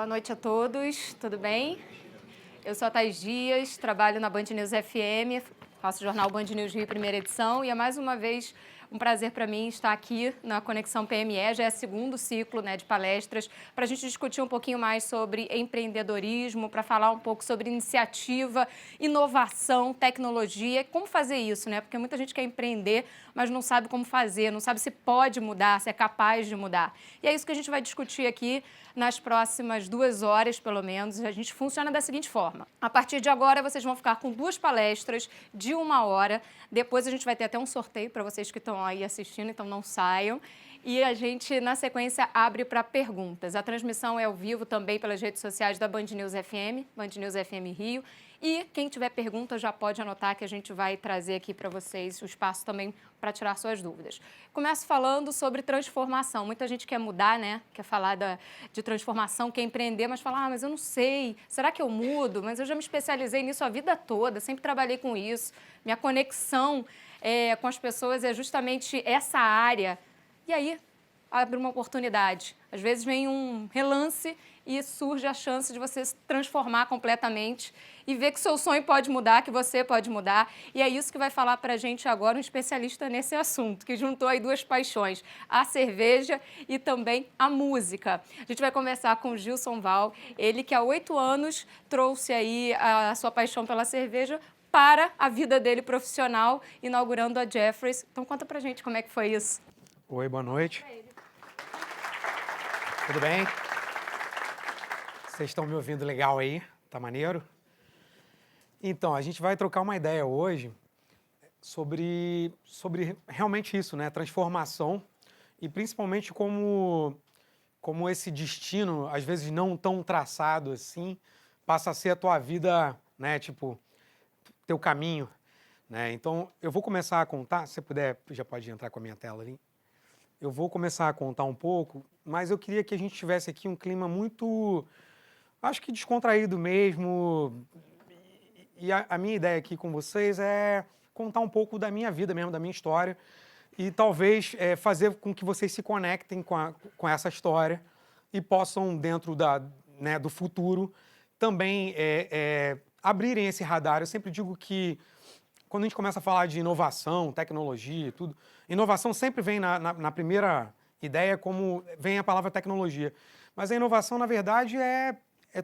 Boa noite a todos, tudo bem? Eu sou a Thaís Dias, trabalho na Band News FM, faço o jornal Band News Rio, primeira edição, e é mais uma vez um prazer para mim estar aqui na Conexão PME, já é segundo ciclo, de palestras, para a gente discutir um pouquinho mais sobre empreendedorismo, para falar um pouco sobre iniciativa, inovação, tecnologia, como fazer isso, Porque muita gente quer empreender, mas não sabe como fazer, não sabe se pode mudar, se é capaz de mudar. E é isso que a gente vai discutir aqui nas próximas 2 horas, pelo menos. A gente funciona da seguinte forma. A partir de agora, vocês vão ficar com 2 palestras de 1 hora. Depois a gente vai ter até um sorteio para vocês que estão aí assistindo, então não saiam. E a gente, na sequência, abre para perguntas. A transmissão é ao vivo também pelas redes sociais da Band News FM, Band News FM Rio. E quem tiver pergunta já pode anotar que a gente vai trazer aqui para vocês o espaço também para tirar suas dúvidas. Começo falando sobre transformação. Muita gente quer mudar, Quer falar de transformação, quer empreender, mas fala, mas eu não sei, será que eu mudo? Mas eu já me especializei nisso a vida toda, sempre trabalhei com isso. Minha conexão com as pessoas é justamente essa área. E aí, abre uma oportunidade. Às vezes vem um relance e surge a chance de você se transformar completamente e ver que seu sonho pode mudar, que você pode mudar. E é isso que vai falar para a gente agora um especialista nesse assunto, que juntou aí 2 paixões, a cerveja e também a música. A gente vai conversar com o Gilson Val, ele que há 8 anos trouxe aí a sua paixão pela cerveja para a vida dele profissional, inaugurando a Jefferies. Então conta pra gente como é que foi isso. Oi, boa noite. Tudo bem? Vocês estão me ouvindo legal aí? Tá maneiro? Então, a gente vai trocar uma ideia hoje sobre realmente isso, Transformação e principalmente como esse destino, às vezes não tão traçado assim, passa a ser a tua vida, teu caminho, Então, eu vou começar a contar, se você puder, já pode entrar com a minha tela ali. Eu vou começar a contar um pouco, mas eu queria que a gente tivesse aqui um clima muito, acho que descontraído mesmo. E a minha ideia aqui com vocês é contar um pouco da minha vida mesmo, da minha história, e talvez fazer com que vocês se conectem com essa história e possam, dentro do futuro, também abrirem esse radar. Eu sempre digo que quando a gente começa a falar de inovação, tecnologia e tudo, inovação sempre vem na primeira ideia como vem a palavra tecnologia. Mas a inovação, na verdade, é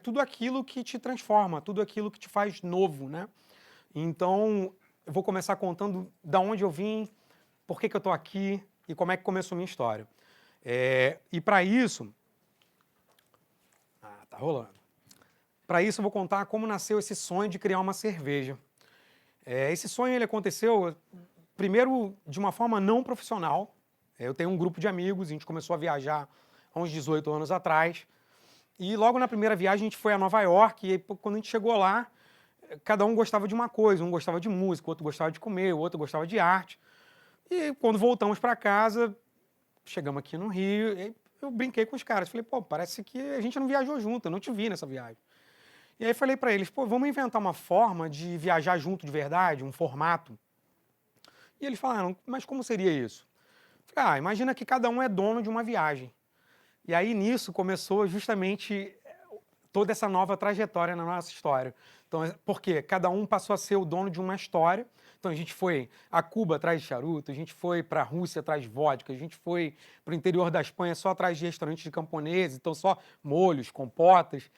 tudo aquilo que te transforma, tudo aquilo que te faz novo, Então, eu vou começar contando da onde eu vim, por que eu estou aqui e como é que começou a minha história. E para isso... tá rolando. Para isso, eu vou contar como nasceu esse sonho de criar uma cerveja. Esse sonho ele aconteceu, primeiro, de uma forma não profissional. Eu tenho um grupo de amigos, a gente começou a viajar há uns 18 anos atrás. E logo na primeira viagem a gente foi a Nova York e aí, quando a gente chegou lá, cada um gostava de uma coisa. Um gostava de música, o outro gostava de comer, o outro gostava de arte. E quando voltamos para casa, chegamos aqui no Rio, eu brinquei com os caras. Falei, parece que a gente não viajou junto, eu não te vi nessa viagem. E aí falei para eles, vamos inventar uma forma de viajar junto de verdade, um formato. E eles falaram, mas como seria isso? Falei, imagina que cada um é dono de uma viagem. E aí nisso começou justamente toda essa nova trajetória na nossa história. Então, por quê? Cada um passou a ser o dono de uma história. Então a gente foi a Cuba atrás de charuto, a gente foi para a Rússia atrás de vodka, a gente foi para o interior da Espanha só atrás de restaurantes de camponeses, então só molhos, compotas.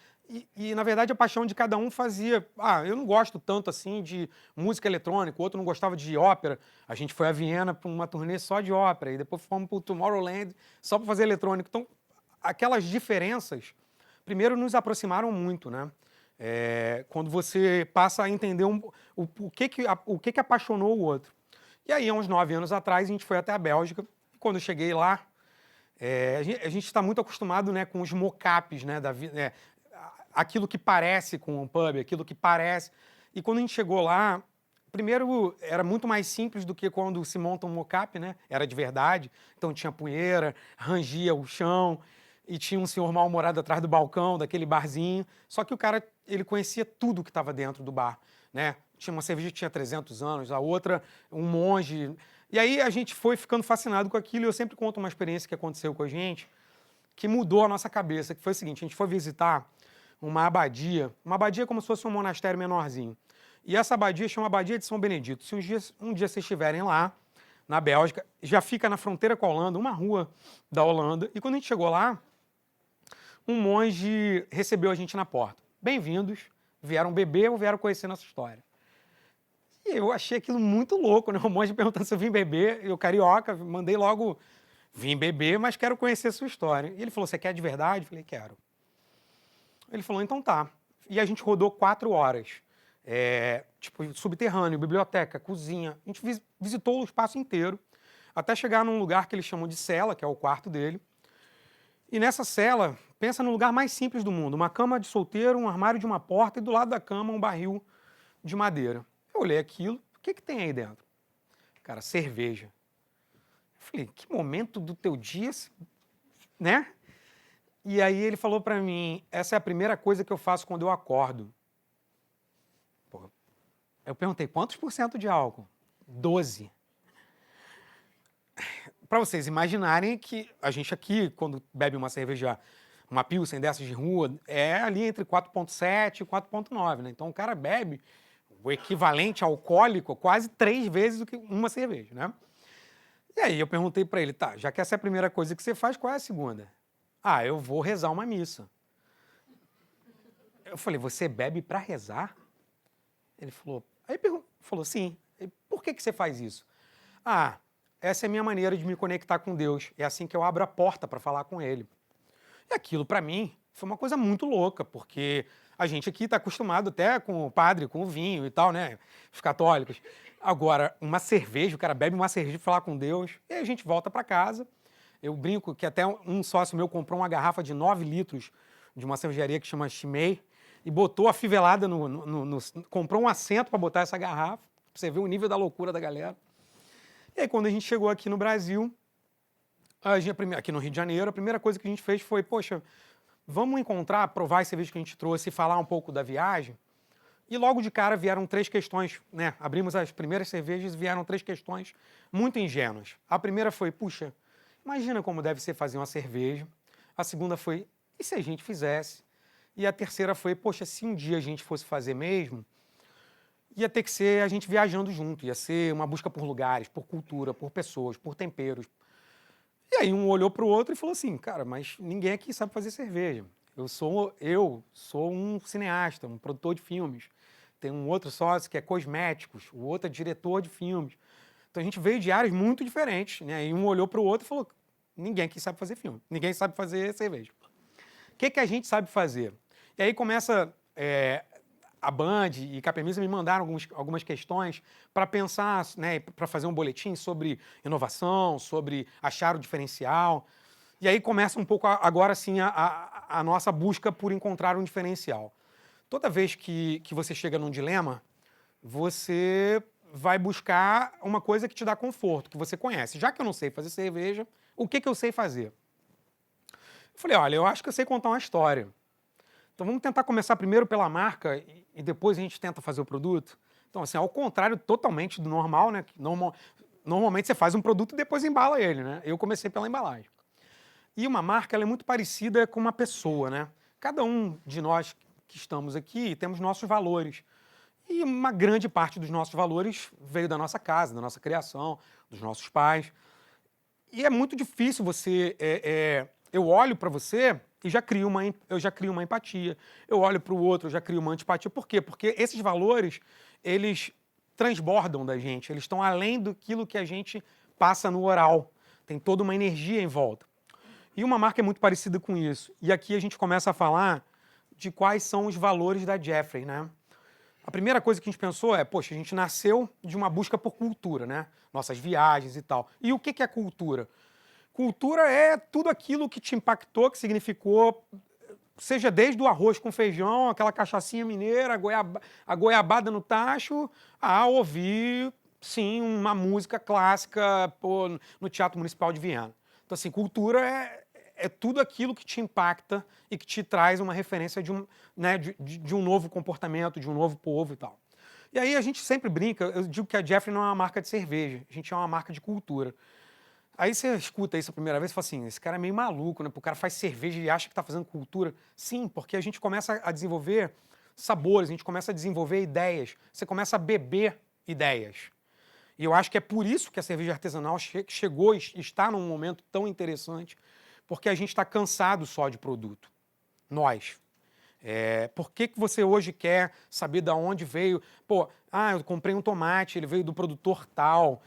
E, na verdade, a paixão de cada um fazia... eu não gosto tanto assim de música eletrônica, o outro não gostava de ópera. A gente foi a Viena para uma turnê só de ópera, e depois fomos para o Tomorrowland só para fazer eletrônico. Então, aquelas diferenças, primeiro, nos aproximaram muito, quando você passa a entender o que apaixonou o outro. E aí, há uns 9 anos atrás, a gente foi até a Bélgica, e quando eu cheguei lá, a gente está muito acostumado com os mock-ups, da vida... aquilo que parece com um pub, aquilo que parece. E quando a gente chegou lá, primeiro era muito mais simples do que quando se monta um mock-up, Era de verdade. Então tinha poeira, rangia o chão e tinha um senhor mal-humorado atrás do balcão daquele barzinho. Só que o cara, ele conhecia tudo que estava dentro do bar, Tinha uma cerveja que tinha 300 anos, a outra um monge. E aí a gente foi ficando fascinado com aquilo. E eu sempre conto uma experiência que aconteceu com a gente, que mudou a nossa cabeça, que foi o seguinte: a gente foi visitar uma abadia como se fosse um monastério menorzinho. E essa abadia chama Abadia de São Benedito. Se um dia vocês estiverem lá, na Bélgica, já fica na fronteira com a Holanda, uma rua da Holanda, e quando a gente chegou lá, um monge recebeu a gente na porta. Bem-vindos, vieram beber ou vieram conhecer nossa história? E eu achei aquilo muito louco, né? O monge perguntando se eu vim beber, eu carioca, mandei logo, vim beber, mas quero conhecer a sua história. E ele falou, você quer de verdade? Eu falei, quero. Ele falou, então tá. E a gente rodou 4 horas. Tipo, subterrâneo, biblioteca, cozinha. A gente visitou o espaço inteiro, até chegar num lugar que eles chamam de cela, que é o quarto dele. E nessa cela, pensa no lugar mais simples do mundo. Uma cama de solteiro, um armário de uma porta e do lado da cama um barril de madeira. Eu olhei aquilo, o que tem aí dentro? Cara, cerveja. Eu falei, que momento do teu dia, né? E aí ele falou pra mim, essa é a primeira coisa que eu faço quando eu acordo. Pô, eu perguntei, quantos % de álcool? 12. Para vocês imaginarem que a gente aqui, quando bebe uma cerveja, uma Pilsen dessas de rua, é ali entre 4,7 e 4,9, né? Então o cara bebe o equivalente alcoólico quase 3 vezes do que uma cerveja, né? E aí eu perguntei para ele, tá, já que essa é a primeira coisa que você faz, qual é a segunda? Ah, eu vou rezar uma missa. Eu falei, você bebe para rezar? Ele falou, falou, sim. Por que você faz isso? Ah, essa é a minha maneira de me conectar com Deus. É assim que eu abro a porta para falar com Ele. E aquilo, para mim, foi uma coisa muito louca, porque a gente aqui está acostumado até com o padre, com o vinho e tal, né? Os católicos. Agora, uma cerveja, o cara bebe uma cerveja para falar com Deus, e aí a gente volta para casa. Eu brinco que até um sócio meu comprou uma garrafa de 9 litros de uma cervejaria que chama Chimay e botou afivelada comprou um assento para botar essa garrafa, pra você ver o nível da loucura da galera. E aí, quando a gente chegou aqui no Brasil, aqui no Rio de Janeiro, a primeira coisa que a gente fez foi, poxa, vamos encontrar, provar esse cerveja que a gente trouxe e falar um pouco da viagem. E logo de cara vieram 3 questões, né? Abrimos as primeiras cervejas e vieram 3 questões muito ingênuas. A primeira foi, puxa, imagina como deve ser fazer uma cerveja. A segunda foi, e se a gente fizesse? E a terceira foi, poxa, se um dia a gente fosse fazer mesmo, ia ter que ser a gente viajando junto, ia ser uma busca por lugares, por cultura, por pessoas, por temperos. E aí um olhou para o outro e falou assim, cara, mas ninguém aqui sabe fazer cerveja. Eu sou um cineasta, um produtor de filmes. Tem um outro sócio que é cosméticos, o outro é diretor de filmes. Então a gente veio de áreas muito diferentes, né? E um olhou para o outro e falou, ninguém aqui sabe fazer filme, ninguém sabe fazer cerveja. O que a gente sabe fazer? E aí começa... a Band e Capemisa me mandaram algumas questões para pensar, né, para fazer um boletim sobre inovação, sobre achar o diferencial. E aí começa um pouco agora sim a nossa busca por encontrar um diferencial. Toda vez que você chega num dilema, você vai buscar uma coisa que te dá conforto, que você conhece. Já que eu não sei fazer cerveja, o que eu sei fazer? Eu falei, olha, eu acho que eu sei contar uma história. Então vamos tentar começar primeiro pela marca e depois a gente tenta fazer o produto. Então, assim, ao contrário totalmente do normal, né? Normalmente você faz um produto e depois embala ele, né? Eu comecei pela embalagem. E uma marca, ela é muito parecida com uma pessoa, né? Cada um de nós que estamos aqui temos nossos valores. E uma grande parte dos nossos valores veio da nossa casa, da nossa criação, dos nossos pais. E é muito difícil você... eu olho para você e eu já crio uma empatia. Eu olho para o outro, eu já crio uma antipatia. Por quê? Porque esses valores, eles transbordam da gente, eles estão além daquilo que a gente passa no oral. Tem toda uma energia em volta. E uma marca é muito parecida com isso. E aqui a gente começa a falar de quais são os valores da Jeffrey, né? A primeira coisa que a gente pensou é, poxa, a gente nasceu de uma busca por cultura, né? Nossas viagens e tal. E o que é cultura? Cultura é tudo aquilo que te impactou, que significou, seja desde o arroz com feijão, aquela cachaçinha mineira, a goiabada no tacho, a ouvir, sim, uma música clássica no Teatro Municipal de Viena. Então, assim, cultura é tudo aquilo que te impacta e que te traz uma referência de um novo comportamento, de um novo povo e tal. E aí a gente sempre brinca, eu digo que a Jeffrey não é uma marca de cerveja, a gente é uma marca de cultura. Aí você escuta isso a primeira vez e fala assim, esse cara é meio maluco, né? O cara faz cerveja e acha que está fazendo cultura. Sim, porque a gente começa a desenvolver sabores, a gente começa a desenvolver ideias, você começa a beber ideias. E eu acho que é por isso que a cerveja artesanal chegou e está num momento tão interessante, porque a gente está cansado só de produto. Nós. Por que você hoje quer saber de onde veio? Pô, eu comprei um tomate, ele veio do produtor tal.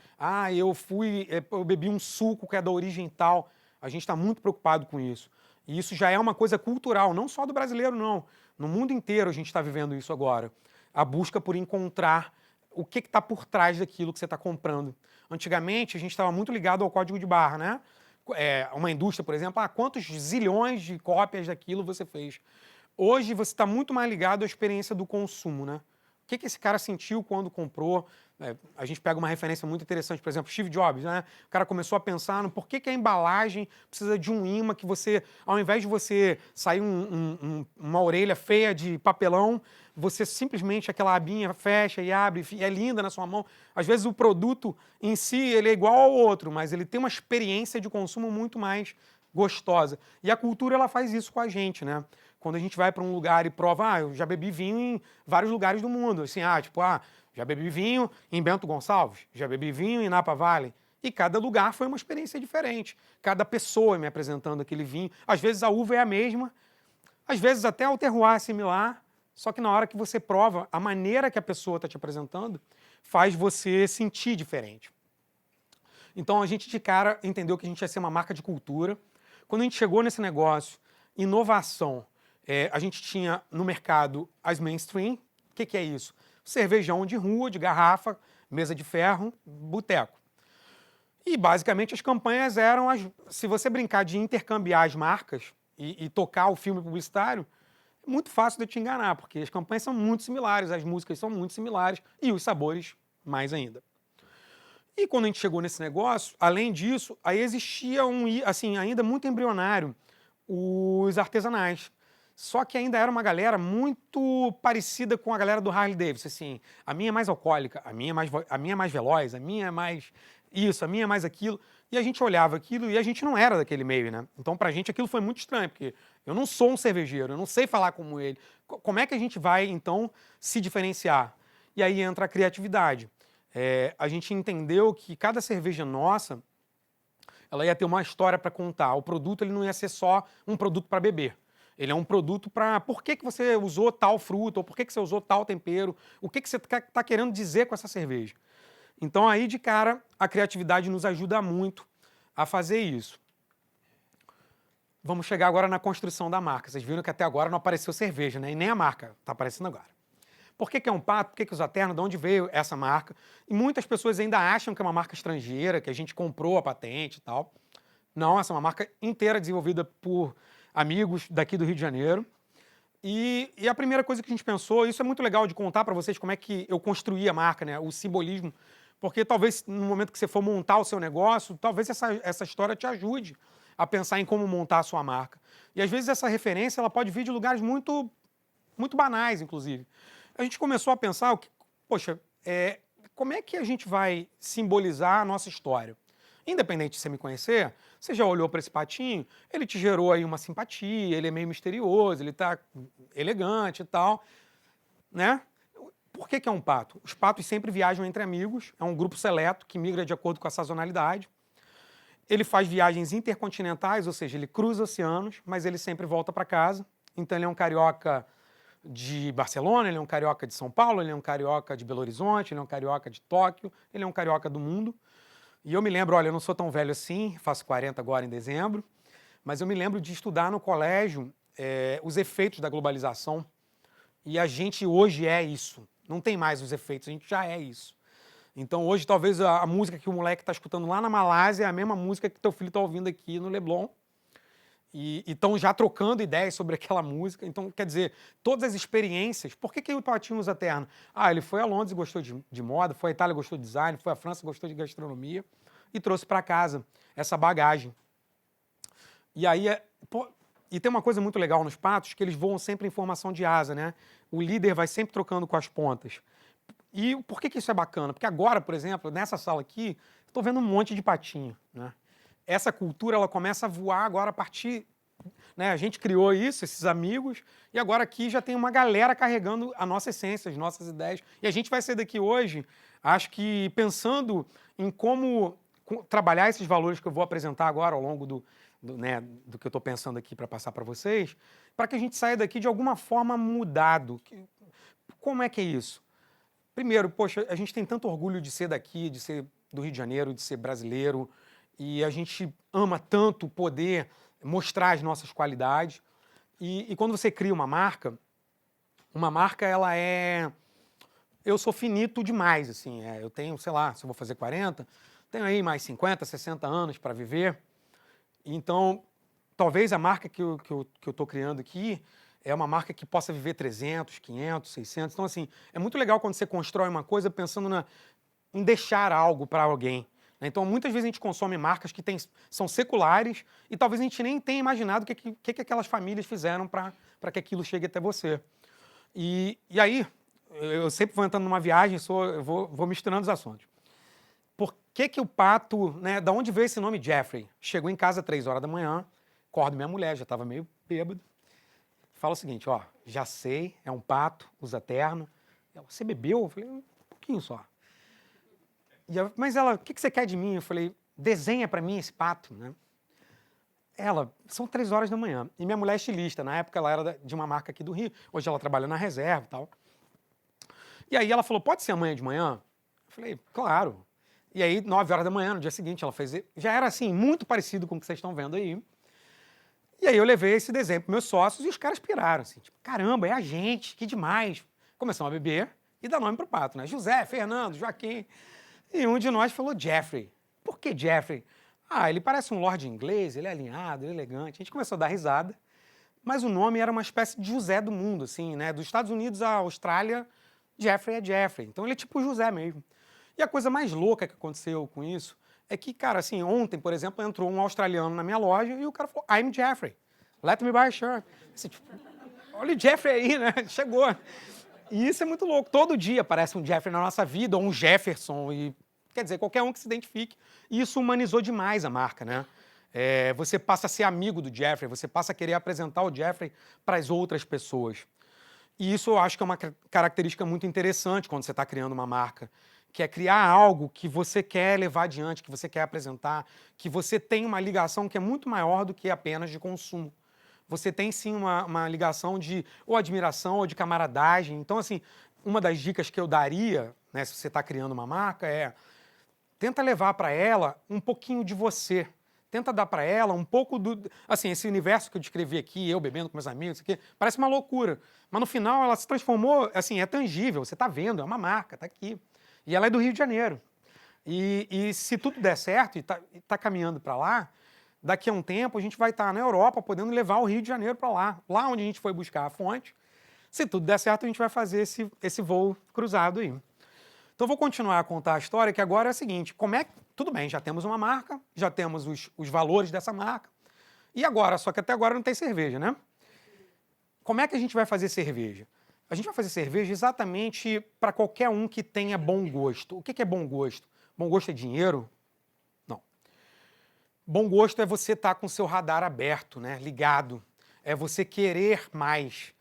Eu bebi um suco que é da origem tal. A gente está muito preocupado com isso. E isso já é uma coisa cultural, não só do brasileiro, não. No mundo inteiro a gente está vivendo isso agora. A busca por encontrar o que está por trás daquilo que você está comprando. Antigamente, a gente estava muito ligado ao código de barra, né? Uma indústria, por exemplo, quantos zilhões de cópias daquilo você fez? Hoje você está muito mais ligado à experiência do consumo, né? O que esse cara sentiu quando comprou? A gente pega uma referência muito interessante, por exemplo, Steve Jobs, né? O cara começou a pensar no porquê que a embalagem precisa de um imã que você, ao invés de você sair uma orelha feia de papelão, você simplesmente, aquela abinha fecha e abre, e é linda na sua mão. Às vezes o produto em si, ele é igual ao outro, mas ele tem uma experiência de consumo muito mais gostosa. E a cultura, ela faz isso com a gente, né? Quando a gente vai para um lugar e prova, eu já bebi vinho em vários lugares do mundo. Assim, já bebi vinho em Bento Gonçalves, já bebi vinho em Napa Valley. E cada lugar foi uma experiência diferente. Cada pessoa me apresentando aquele vinho. Às vezes a uva é a mesma, às vezes até o terroir é similar, só que na hora que você prova, a maneira que a pessoa está te apresentando faz você sentir diferente. Então a gente de cara entendeu que a gente ia ser uma marca de cultura. Quando a gente chegou nesse negócio, inovação, a gente tinha no mercado as mainstream. O que é isso? Cervejão de rua, de garrafa, mesa de ferro, boteco. E basicamente as campanhas eram, se você brincar de intercambiar as marcas e tocar o filme publicitário, é muito fácil de te enganar, porque as campanhas são muito similares, as músicas são muito similares e os sabores mais ainda. E quando a gente chegou nesse negócio, além disso, aí existia ainda muito embrionário, os artesanais. Só que ainda era uma galera muito parecida com a galera do Harley Davidson, assim, a minha é mais alcoólica, a minha é mais veloz, a minha é mais isso, a minha é mais aquilo. E a gente olhava aquilo e a gente não era daquele meio, né? Então pra gente aquilo foi muito estranho, porque eu não sou um cervejeiro, eu não sei falar como ele. Como é que a gente vai, então, se diferenciar? E aí entra a criatividade. A gente entendeu que cada cerveja nossa, ela ia ter uma história para contar. O produto, ele não ia ser só um produto para beber. Ele é um produto para por que você usou tal fruta, ou por que você usou tal tempero, o que você está querendo dizer com essa cerveja. Então aí de cara a criatividade nos ajuda muito a fazer isso. Vamos chegar agora na construção da marca. Vocês viram que até agora não apareceu cerveja, né? E nem a marca está aparecendo agora. Por que é um pato? Por que usa terno? De onde veio essa marca? E muitas pessoas ainda acham que é uma marca estrangeira, que a gente comprou a patente e tal. Não, essa é uma marca inteira desenvolvida por amigos daqui do Rio de Janeiro. E a primeira coisa que a gente pensou, isso é muito legal de contar para vocês como é que eu construí a marca, né? O simbolismo, porque talvez no momento que você for montar o seu negócio, talvez essa história te ajude a pensar em como montar a sua marca. E às vezes essa referência ela pode vir de lugares muito, muito banais, inclusive. A gente começou a pensar, como é que a gente vai simbolizar a nossa história? Independente de você me conhecer, você já olhou para esse patinho, ele te gerou aí uma simpatia, ele é meio misterioso, ele está elegante e tal, né? Por que é um pato? Os patos sempre viajam entre amigos, é um grupo seleto que migra de acordo com a sazonalidade. Ele faz viagens intercontinentais, ou seja, ele cruza oceanos, mas ele sempre volta para casa. Então ele é um carioca de Barcelona, ele é um carioca de São Paulo, ele é um carioca de Belo Horizonte, ele é um carioca de Tóquio, ele é um carioca do mundo. E eu me lembro, olha, eu não sou tão velho assim, faço 40 agora em dezembro, mas eu me lembro de estudar no colégio os efeitos da globalização. E a gente hoje é isso. Não tem mais os efeitos, a gente já é isso. Então hoje talvez a música que o moleque está escutando lá na Malásia é a mesma música que teu filho está ouvindo aqui no Leblon. E estão já trocando ideias sobre aquela música. Então, quer dizer, todas as experiências... Por que o patinho usa terno? Ele foi a Londres e gostou de moda, foi à Itália e gostou de design, foi à França e gostou de gastronomia e trouxe para casa essa bagagem. E aí, e tem uma coisa muito legal nos patos, que eles voam sempre em formação de asa, né? O líder vai sempre trocando com as pontas. E por que isso é bacana? Porque agora, por exemplo, nessa sala aqui, estou vendo um monte de patinho, né? essa cultura ela começa a voar agora a partir... Né, a gente criou isso, esses amigos, e agora aqui já tem uma galera carregando a nossa essência, as nossas ideias. E a gente vai sair daqui hoje, acho que pensando em como trabalhar esses valores que eu vou apresentar agora ao longo do que eu estou pensando aqui para passar para vocês, para que a gente saia daqui de alguma forma mudado. Como é que é isso? Primeiro, poxa, a gente tem tanto orgulho de ser daqui, de ser do Rio de Janeiro, de ser brasileiro, e a gente ama tanto poder mostrar as nossas qualidades. E quando você cria uma marca ela é... Eu sou finito demais, assim, eu tenho, sei lá, se eu vou fazer 40, tenho aí mais 50, 60 anos para viver. Então, talvez a marca que eu estou criando aqui é uma marca que possa viver 300, 500, 600. Então, assim, é muito legal quando você constrói uma coisa pensando em deixar algo para alguém. Então, muitas vezes a gente consome marcas que são seculares e talvez a gente nem tenha imaginado o que aquelas famílias fizeram para que aquilo chegue até você. E aí, eu sempre vou entrando numa viagem, eu vou misturando os assuntos. Por que o pato, né, da onde veio esse nome Jeffrey? Chegou em casa às 3 horas da manhã, acordo minha mulher, já estava meio bêbado. Fala o seguinte, ó, já sei, é um pato, usa terno. Ela, você bebeu? Eu falei, um pouquinho só. Mas ela, o que você quer de mim? Eu falei, desenha para mim esse pato, né? Ela, são 3 horas da manhã. E minha mulher é estilista. Na época ela era de uma marca aqui do Rio. Hoje ela trabalha na Reserva e tal. E aí ela falou, pode ser amanhã de manhã? Eu falei, claro. E aí, 9 horas da manhã, no dia seguinte, ela fez... Já era, assim, muito parecido com o que vocês estão vendo aí. E aí eu levei esse desenho para meus sócios e os caras piraram, assim. Tipo, caramba, é a gente, que demais. Começamos a beber e dar nome pro pato, né? José, Fernando, Joaquim... E um de nós falou Jeffrey. Por que Jeffrey? Ah, ele parece um lord inglês, ele é alinhado, ele é elegante. A gente começou a dar risada, mas o nome era uma espécie de José do mundo, assim, né? Dos Estados Unidos à Austrália, Jeffrey é Jeffrey. Então ele é tipo José mesmo. E a coisa mais louca que aconteceu com isso é que, cara, assim, ontem, por exemplo, entrou um australiano na minha loja e o cara falou, I'm Jeffrey, let me buy a shirt. Assim, tipo, olha o Jeffrey aí, né? Chegou. E isso é muito louco. Todo dia aparece um Jeffrey na nossa vida, ou um Jefferson, e quer dizer, qualquer um que se identifique. E isso humanizou demais a marca, né? Você passa a ser amigo do Jeffrey, você passa a querer apresentar o Jeffrey para as outras pessoas. E isso eu acho que é uma característica muito interessante quando você está criando uma marca, que é criar algo que você quer levar adiante, que você quer apresentar, que você tem uma ligação que é muito maior do que apenas de consumo. Você tem sim uma ligação de ou admiração ou de camaradagem. Então, assim, uma das dicas que eu daria, né, se você está criando uma marca, tenta levar para ela um pouquinho de você. Tenta dar para ela um pouco do... Assim, esse universo que eu descrevi aqui, eu bebendo com meus amigos, isso aqui, parece uma loucura. Mas no final ela se transformou, assim, é tangível, você está vendo, é uma marca, está aqui. E ela é do Rio de Janeiro. E se tudo der certo e tá caminhando para lá, daqui a um tempo a gente vai estar na Europa podendo levar o Rio de Janeiro para lá. Lá onde a gente foi buscar a fonte. Se tudo der certo, a gente vai fazer esse voo cruzado aí. Então, eu vou continuar a contar a história, que agora é a seguinte, tudo bem, já temos uma marca, já temos os valores dessa marca, e agora, só que até agora não tem cerveja, né? Como é que a gente vai fazer cerveja? A gente vai fazer cerveja exatamente para qualquer um que tenha bom gosto. O que é bom gosto? Bom gosto é dinheiro? Não. Bom gosto é você estar com o seu radar aberto, né? Ligado. É você querer mais.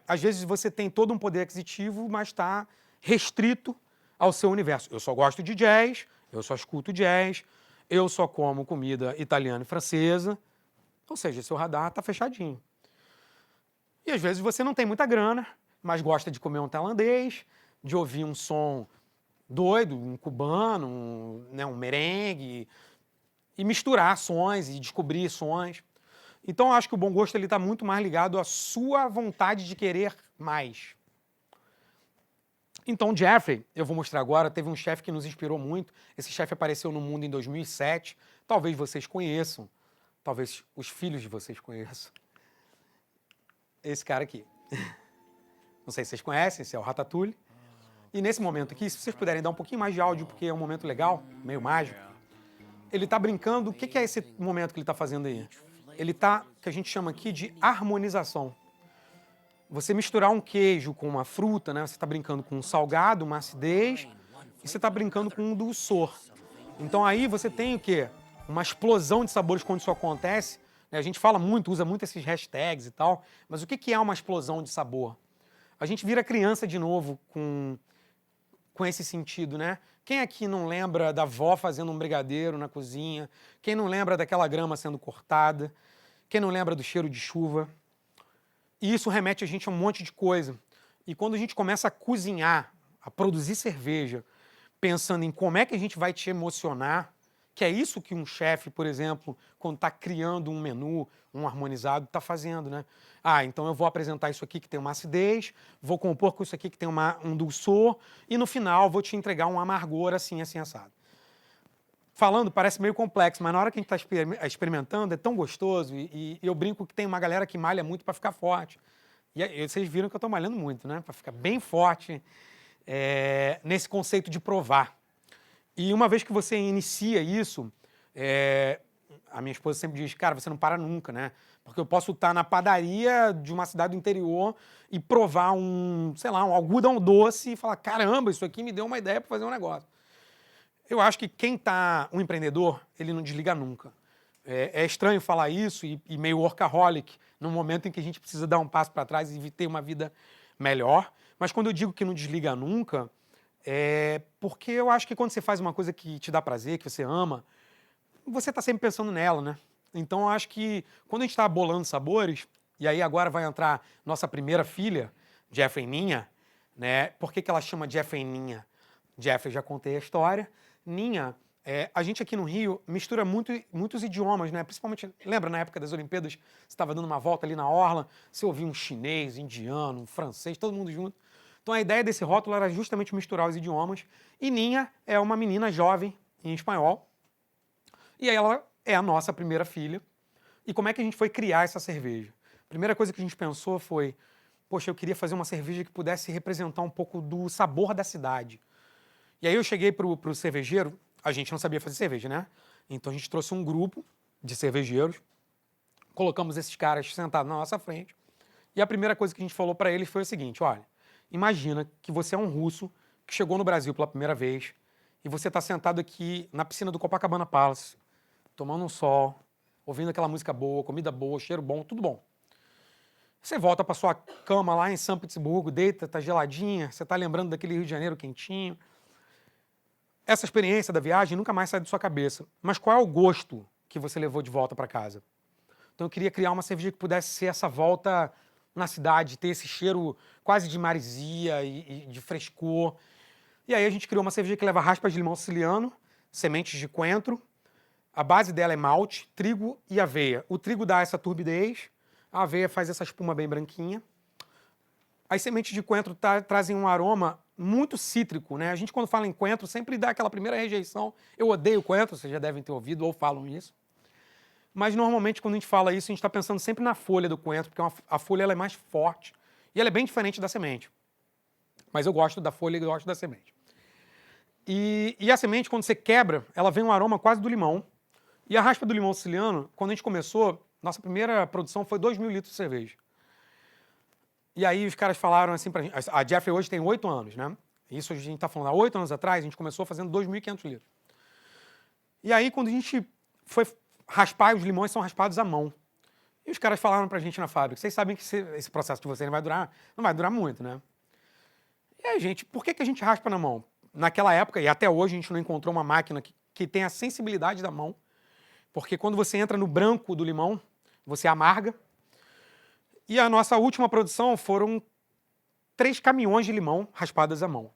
Às vezes você tem todo um poder aquisitivo, mas está restrito ao seu universo. Eu só gosto de jazz, eu só escuto jazz, eu só como comida italiana e francesa. Ou seja, seu radar está fechadinho. E às vezes você não tem muita grana, mas gosta de comer um tailandês, de ouvir um som doido, um cubano, um merengue, e misturar sons e descobrir sons. Então, eu acho que o bom gosto está muito mais ligado à sua vontade de querer mais. Então, Jeffrey, eu vou mostrar agora, teve um chefe que nos inspirou muito. Esse chefe apareceu no mundo em 2007. Talvez vocês conheçam, talvez os filhos de vocês conheçam. Esse cara aqui. Não sei se vocês conhecem, esse é o Ratatouille. E nesse momento aqui, se vocês puderem dar um pouquinho mais de áudio, porque é um momento legal, meio mágico. Ele está brincando, o que é esse momento que ele está fazendo aí? Ele está, que a gente chama aqui de harmonização. Você misturar um queijo com uma fruta, né? Você está brincando com um salgado, uma acidez, e você está brincando com um dulçor. Então aí você tem o quê? uma explosão de sabores quando isso acontece. Né? A gente fala muito, usa muito esses hashtags e tal, mas o que é uma explosão de sabor? A gente vira criança de novo com esse sentido, né? Quem aqui não lembra da avó fazendo um brigadeiro na cozinha? Quem não lembra daquela grama sendo cortada? Quem não lembra do cheiro de chuva? E isso remete a gente a um monte de coisa. E quando a gente começa a cozinhar, a produzir cerveja, pensando em como é que a gente vai te emocionar, que é isso que um chefe, por exemplo, quando está criando um menu, um harmonizado, está fazendo, né? Ah, então eu vou apresentar isso aqui que tem uma acidez, vou compor com isso aqui que tem um dulçor, e no final vou te entregar um amargor assim, assim, assado. Falando parece meio complexo, mas na hora que a gente está experimentando é tão gostoso, e eu brinco que tem uma galera que malha muito para ficar forte. E vocês viram que eu estou malhando muito, né? Para ficar bem forte nesse conceito de provar. E uma vez que você inicia isso, a minha esposa sempre diz, cara, você não para nunca, né? Porque eu posso estar na padaria de uma cidade do interior e provar sei lá, um algodão doce e falar, caramba, isso aqui me deu uma ideia para fazer um negócio. Eu acho que um empreendedor, ele não desliga nunca. É estranho falar isso e meio workaholic, num momento em que a gente precisa dar um passo para trás e ter uma vida melhor. Mas quando eu digo que não desliga nunca, é porque eu acho que quando você faz uma coisa que te dá prazer, que você ama, você está sempre pensando nela, né? Então eu acho que quando a gente está bolando sabores, e aí agora vai entrar nossa primeira filha, Jeffrey Ninha, né? Por que ela chama Jeffrey Ninha? Jeffrey, já contei a história. Ninha, a gente aqui no Rio mistura muitos idiomas, né? Principalmente, lembra na época das Olimpíadas, você estava dando uma volta ali na orla, você ouvia um chinês, indiano, um francês, todo mundo junto. Então a ideia desse rótulo era justamente misturar os idiomas. E Ninha é uma menina jovem em espanhol. E aí ela é a nossa primeira filha. E como é que a gente foi criar essa cerveja? A primeira coisa que a gente pensou foi, poxa, eu queria fazer uma cerveja que pudesse representar um pouco do sabor da cidade. E aí eu cheguei pro cervejeiro, a gente não sabia fazer cerveja, né? Então a gente trouxe um grupo de cervejeiros, colocamos esses caras sentados na nossa frente, e a primeira coisa que a gente falou para eles foi o seguinte, olha, imagina que você é um russo que chegou no Brasil pela primeira vez e você está sentado aqui na piscina do Copacabana Palace, tomando um sol, ouvindo aquela música boa, comida boa, cheiro bom, tudo bom. Você volta para sua cama lá em São Petersburgo, deita, tá geladinha, você está lembrando daquele Rio de Janeiro quentinho. Essa experiência da viagem nunca mais sai da sua cabeça. Mas qual é o gosto que você levou de volta para casa? Então eu queria criar uma cerveja que pudesse ser essa volta na cidade, ter esse cheiro quase de maresia e de frescor. E aí a gente criou uma cerveja que leva raspas de limão siciliano, sementes de coentro. A base dela é malte, trigo e aveia. O trigo dá essa turbidez, a aveia faz essa espuma bem branquinha. As sementes de coentro trazem um aroma muito cítrico, né? A gente, quando fala em coentro, sempre dá aquela primeira rejeição. Eu odeio coentro, vocês já devem ter ouvido ou falam isso. Mas, normalmente, quando a gente fala isso, a gente está pensando sempre na folha do coentro, porque a folha ela é mais forte e ela é bem diferente da semente. Mas eu gosto da folha e gosto da semente. E a semente, quando você quebra, ela vem um aroma quase do limão. E a raspa do limão siciliano, quando a gente começou, nossa primeira produção foi 2.000 litros de cerveja. E aí os caras falaram assim pra gente, a Jeffrey hoje tem 8 anos, né? Isso a gente tá falando, há 8 anos atrás, a gente começou fazendo 2.500 litros. E aí quando a gente foi raspar, os limões são raspados à mão. E os caras falaram pra gente na fábrica, vocês sabem que esse processo de vocês não vai durar muito, né? E aí, gente, por que a gente raspa na mão? Naquela época, e até hoje a gente não encontrou uma máquina que tenha a sensibilidade da mão, porque quando você entra no branco do limão, você amarga. E a nossa última produção foram 3 caminhões de limão raspadas à mão.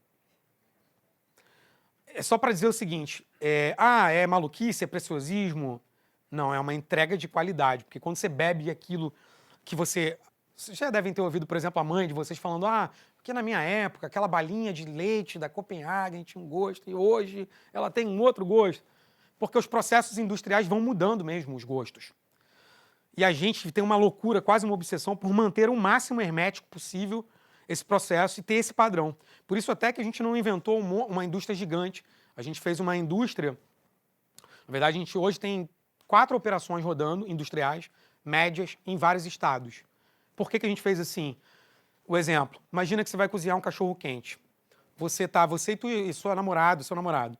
É só para dizer o seguinte, é maluquice, é preciosismo? Não, é uma entrega de qualidade, porque quando você bebe aquilo que vocês já devem ter ouvido, por exemplo, a mãe de vocês falando, porque na minha época, aquela balinha de leite da Copenhagen tinha um gosto e hoje ela tem um outro gosto. Porque os processos industriais vão mudando mesmo os gostos. E a gente tem uma loucura, quase uma obsessão, por manter o máximo hermético possível esse processo e ter esse padrão. Por isso até que a gente não inventou uma indústria gigante. A gente fez uma indústria... Na verdade, a gente hoje tem 4 operações rodando, industriais, médias, em vários estados. Por que a gente fez assim? O exemplo, imagina que você vai cozinhar um cachorro quente. Você e sua namorada, seu namorado.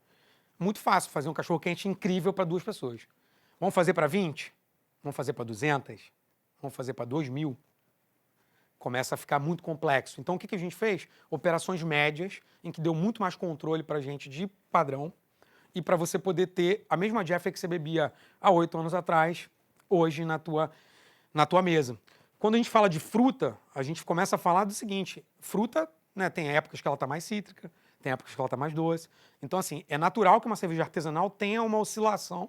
muito fácil fazer um cachorro-quente incrível para 2 pessoas. Vamos fazer para 20? Vamos fazer para 200? Vamos fazer para 2.000? Começa a ficar muito complexo. Então, o que a gente fez? Operações médias, em que deu muito mais controle para a gente de padrão e para você poder ter a mesma Jeffrey que você bebia há 8 anos atrás, hoje na tua mesa. Quando a gente fala de fruta, a gente começa a falar do seguinte, fruta, né, tem épocas que ela está mais cítrica, tem épocas que ela está mais doce. Então, assim, é natural que uma cerveja artesanal tenha uma oscilação,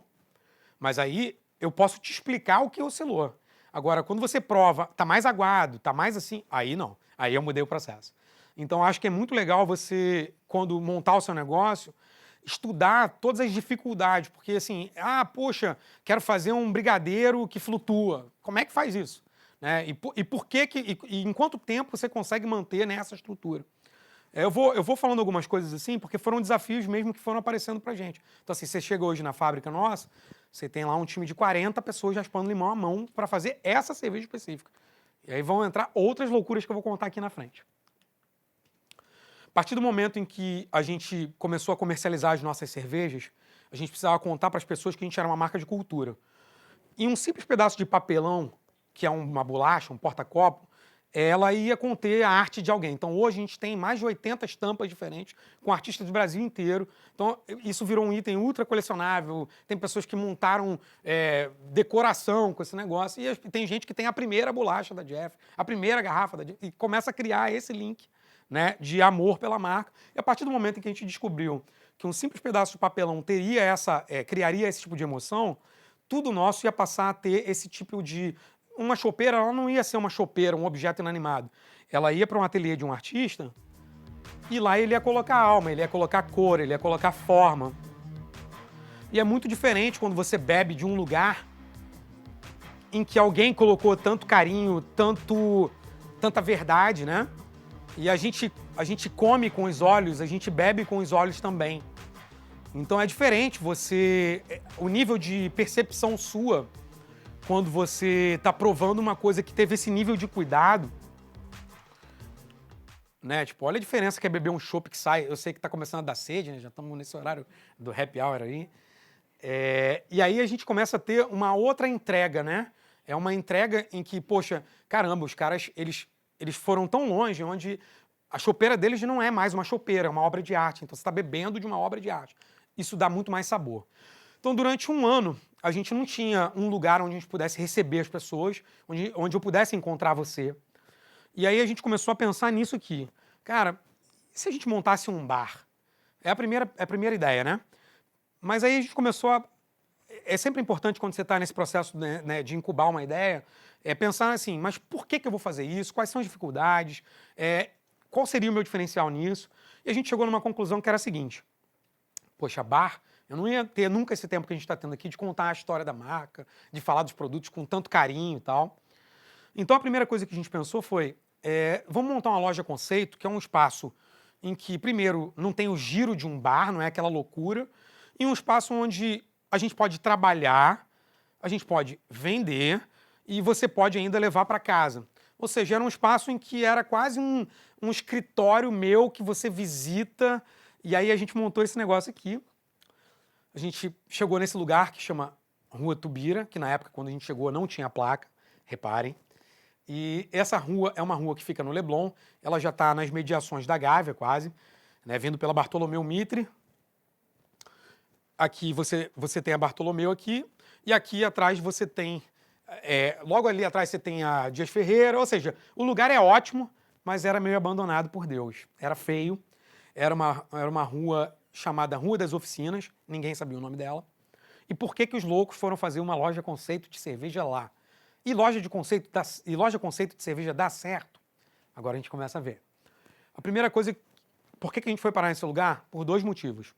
mas aí eu posso te explicar o que oscilou. Agora, quando você prova, tá mais aguado, tá mais assim, aí não. Aí eu mudei o processo. Então, acho que é muito legal você, quando montar o seu negócio, estudar todas as dificuldades. Porque assim, poxa, quero fazer um brigadeiro que flutua. Como é que faz isso? Né? E por que e em quanto tempo você consegue manter nessa estrutura? Eu vou falando algumas coisas assim, porque foram desafios mesmo que foram aparecendo pra gente. Então, assim, você chega hoje na fábrica nossa, você tem lá um time de 40 pessoas raspando limão à mão para fazer essa cerveja específica. E aí vão entrar outras loucuras que eu vou contar aqui na frente. A partir do momento em que a gente começou a comercializar as nossas cervejas, a gente precisava contar para as pessoas que a gente era uma marca de cultura. E um simples pedaço de papelão, que é uma bolacha, um porta-copo, ela ia conter a arte de alguém. Então, hoje a gente tem mais de 80 estampas diferentes, com artistas do Brasil inteiro. Então, isso virou um item ultra colecionável. Tem pessoas que montaram decoração com esse negócio. E tem gente que tem a primeira bolacha da Jeff, a primeira garrafa da Jeff, e começa a criar esse link, né, de amor pela marca. E a partir do momento em que a gente descobriu que um simples pedaço de papelão criaria esse tipo de emoção, tudo nosso ia passar a ter esse tipo de... Uma chopeira, ela não ia ser uma chopeira, um objeto inanimado. Ela ia para um ateliê de um artista e lá ele ia colocar alma, ele ia colocar cor, ele ia colocar forma. E é muito diferente quando você bebe de um lugar em que alguém colocou tanto carinho, tanta verdade, né? E a gente come com os olhos, a gente bebe com os olhos também. Então é diferente o nível de percepção sua quando você está provando uma coisa que teve esse nível de cuidado, né? Tipo, olha a diferença que é beber um chopp que sai. Eu sei que está começando a dar sede, né? Já estamos nesse horário do happy hour aí. E aí a gente começa a ter uma outra entrega, né? É uma entrega em que, poxa, caramba, os caras, eles foram tão longe, onde a chopeira deles não é mais uma chopeira, é uma obra de arte. Então você está bebendo de uma obra de arte. Isso dá muito mais sabor. Então, durante um ano, a gente não tinha um lugar onde a gente pudesse receber as pessoas, onde eu pudesse encontrar você. E aí a gente começou a pensar nisso aqui. Cara, e se a gente montasse um bar? É a primeira ideia, né? Mas aí a gente começou a... É sempre importante quando você está nesse processo, né, de incubar uma ideia, pensar assim, mas por que eu vou fazer isso? Quais são as dificuldades? Qual seria o meu diferencial nisso? E a gente chegou numa conclusão que era a seguinte. Poxa, bar... Eu não ia ter nunca esse tempo que a gente está tendo aqui de contar a história da marca, de falar dos produtos com tanto carinho e tal. Então, a primeira coisa que a gente pensou foi, vamos montar uma loja conceito, que é um espaço em que, primeiro, não tem o giro de um bar, não é aquela loucura, e um espaço onde a gente pode trabalhar, a gente pode vender e você pode ainda levar para casa. Ou seja, era um espaço em que era quase um escritório meu que você visita, e aí a gente montou esse negócio aqui. A gente chegou nesse lugar que chama Rua Tubira, que na época, quando a gente chegou, não tinha placa, reparem. E essa rua é uma rua que fica no Leblon, ela já está nas mediações da Gávea, quase, né, vindo pela Bartolomeu Mitre. Aqui você tem a Bartolomeu aqui, e aqui atrás você tem... logo ali atrás você tem a Dias Ferreira, ou seja, o lugar é ótimo, mas era meio abandonado por Deus. Era feio, era uma rua... chamada Rua das Oficinas, ninguém sabia o nome dela. E por que os loucos foram fazer uma loja conceito de cerveja lá? E loja conceito de cerveja dá certo? Agora a gente começa a ver. A primeira coisa, por que a gente foi parar nesse lugar? Por 2 motivos.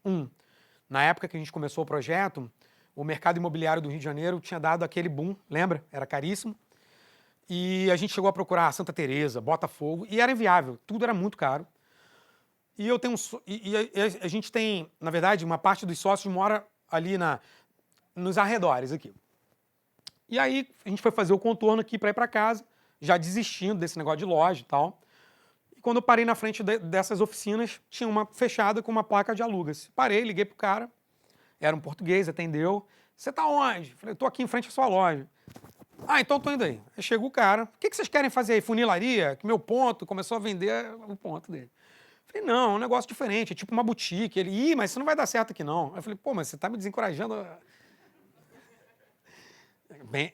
Na época que a gente começou o projeto, o mercado imobiliário do Rio de Janeiro tinha dado aquele boom, lembra? Era caríssimo. E a gente chegou a procurar Santa Teresa, Botafogo, e era inviável, tudo era muito caro. E a gente tem, na verdade, uma parte dos sócios mora ali nos arredores aqui. E aí a gente foi fazer o contorno aqui para ir para casa, já desistindo desse negócio de loja e tal. E quando eu parei na frente dessas oficinas, tinha uma fechada com uma placa de aluga-se. Parei, liguei pro cara. Era um português, atendeu. Você tá onde? Falei, tô aqui em frente à sua loja. Ah, então tô indo aí. Aí chegou o cara. O que vocês querem fazer aí? Funilaria? Que meu ponto começou a vender o ponto dele. Falei, não, é um negócio diferente, é tipo uma boutique. Ele, mas isso não vai dar certo aqui não. Aí eu falei, pô, mas você tá me desencorajando.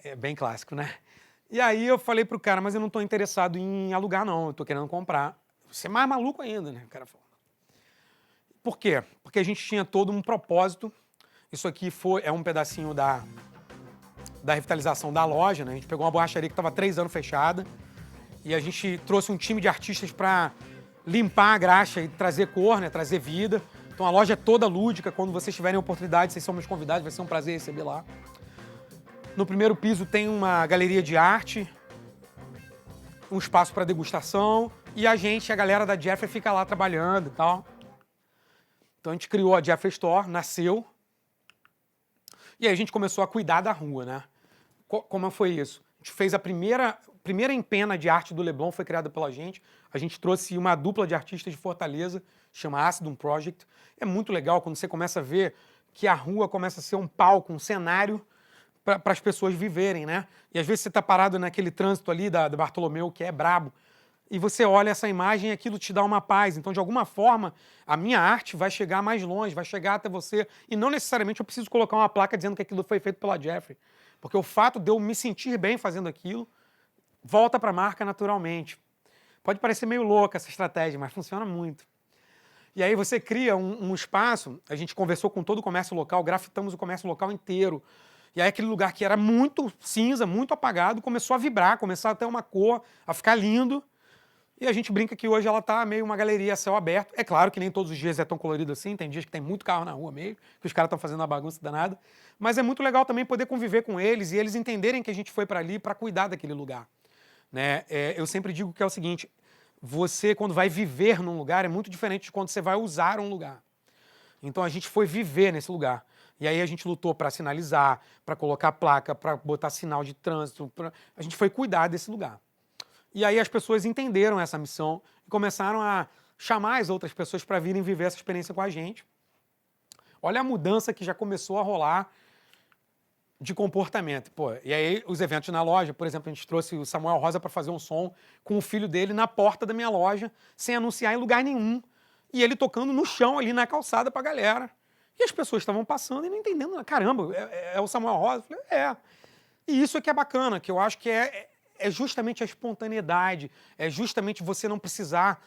É bem clássico, né? E aí eu falei pro cara, mas eu não tô interessado em alugar não, eu tô querendo comprar. Você é mais maluco ainda, né? O cara falou. Por quê? Porque a gente tinha todo um propósito. Isso aqui é um pedacinho da revitalização da loja, né? A gente pegou uma borracharia que estava 3 anos fechada e a gente trouxe um time de artistas para limpar a graxa e trazer cor, né? Trazer vida. Então a loja é toda lúdica. Quando vocês tiverem a oportunidade, vocês são meus convidados, vai ser um prazer receber lá. No primeiro piso tem uma galeria de arte, um espaço para degustação e a galera da Jeffrey fica lá trabalhando e tal. Então a gente criou a Jeffrey Store, nasceu. E aí a gente começou a cuidar da rua, né? Como foi isso? A gente fez a primeira empena de arte do Leblon, foi criada pela gente. A gente trouxe uma dupla de artistas de Fortaleza, chama Acidum Project. É muito legal quando você começa a ver que a rua começa a ser um palco, um cenário para as pessoas viverem, né? E às vezes você está parado naquele trânsito ali da Bartolomeu, que é brabo, e você olha essa imagem e aquilo te dá uma paz. Então, de alguma forma, a minha arte vai chegar mais longe, vai chegar até você. E não necessariamente eu preciso colocar uma placa dizendo que aquilo foi feito pela Jeffrey. Porque o fato de eu me sentir bem fazendo aquilo volta para a marca naturalmente. Pode parecer meio louca essa estratégia, mas funciona muito. E aí você cria um espaço, a gente conversou com todo o comércio local, grafitamos o comércio local inteiro. E aí aquele lugar que era muito cinza, muito apagado, começou a vibrar, começou a ter uma cor, a ficar lindo. E a gente brinca que hoje ela tá meio uma galeria a céu aberto. É claro que nem todos os dias é tão colorido assim, tem dias que tem muito carro na rua meio, que os caras estão fazendo uma bagunça danada. Mas é muito legal também poder conviver com eles e eles entenderem que a gente foi para ali para cuidar daquele lugar. Né? Eu sempre digo que é o seguinte, você quando vai viver num lugar é muito diferente de quando você vai usar um lugar. Então a gente foi viver nesse lugar. E aí a gente lutou para sinalizar, para colocar placa, para botar sinal de trânsito. A gente foi cuidar desse lugar. E aí as pessoas entenderam essa missão e começaram a chamar as outras pessoas para virem viver essa experiência com a gente. Olha a mudança que já começou a rolar de comportamento. Pô, e aí os eventos na loja, por exemplo, a gente trouxe o Samuel Rosa para fazer um som com o filho dele na porta da minha loja, sem anunciar em lugar nenhum. E ele tocando no chão ali na calçada para a galera. E as pessoas estavam passando e não entendendo. Caramba, é o Samuel Rosa? Eu falei, é. E isso é que é bacana, que eu acho que é justamente a espontaneidade, é justamente você não precisar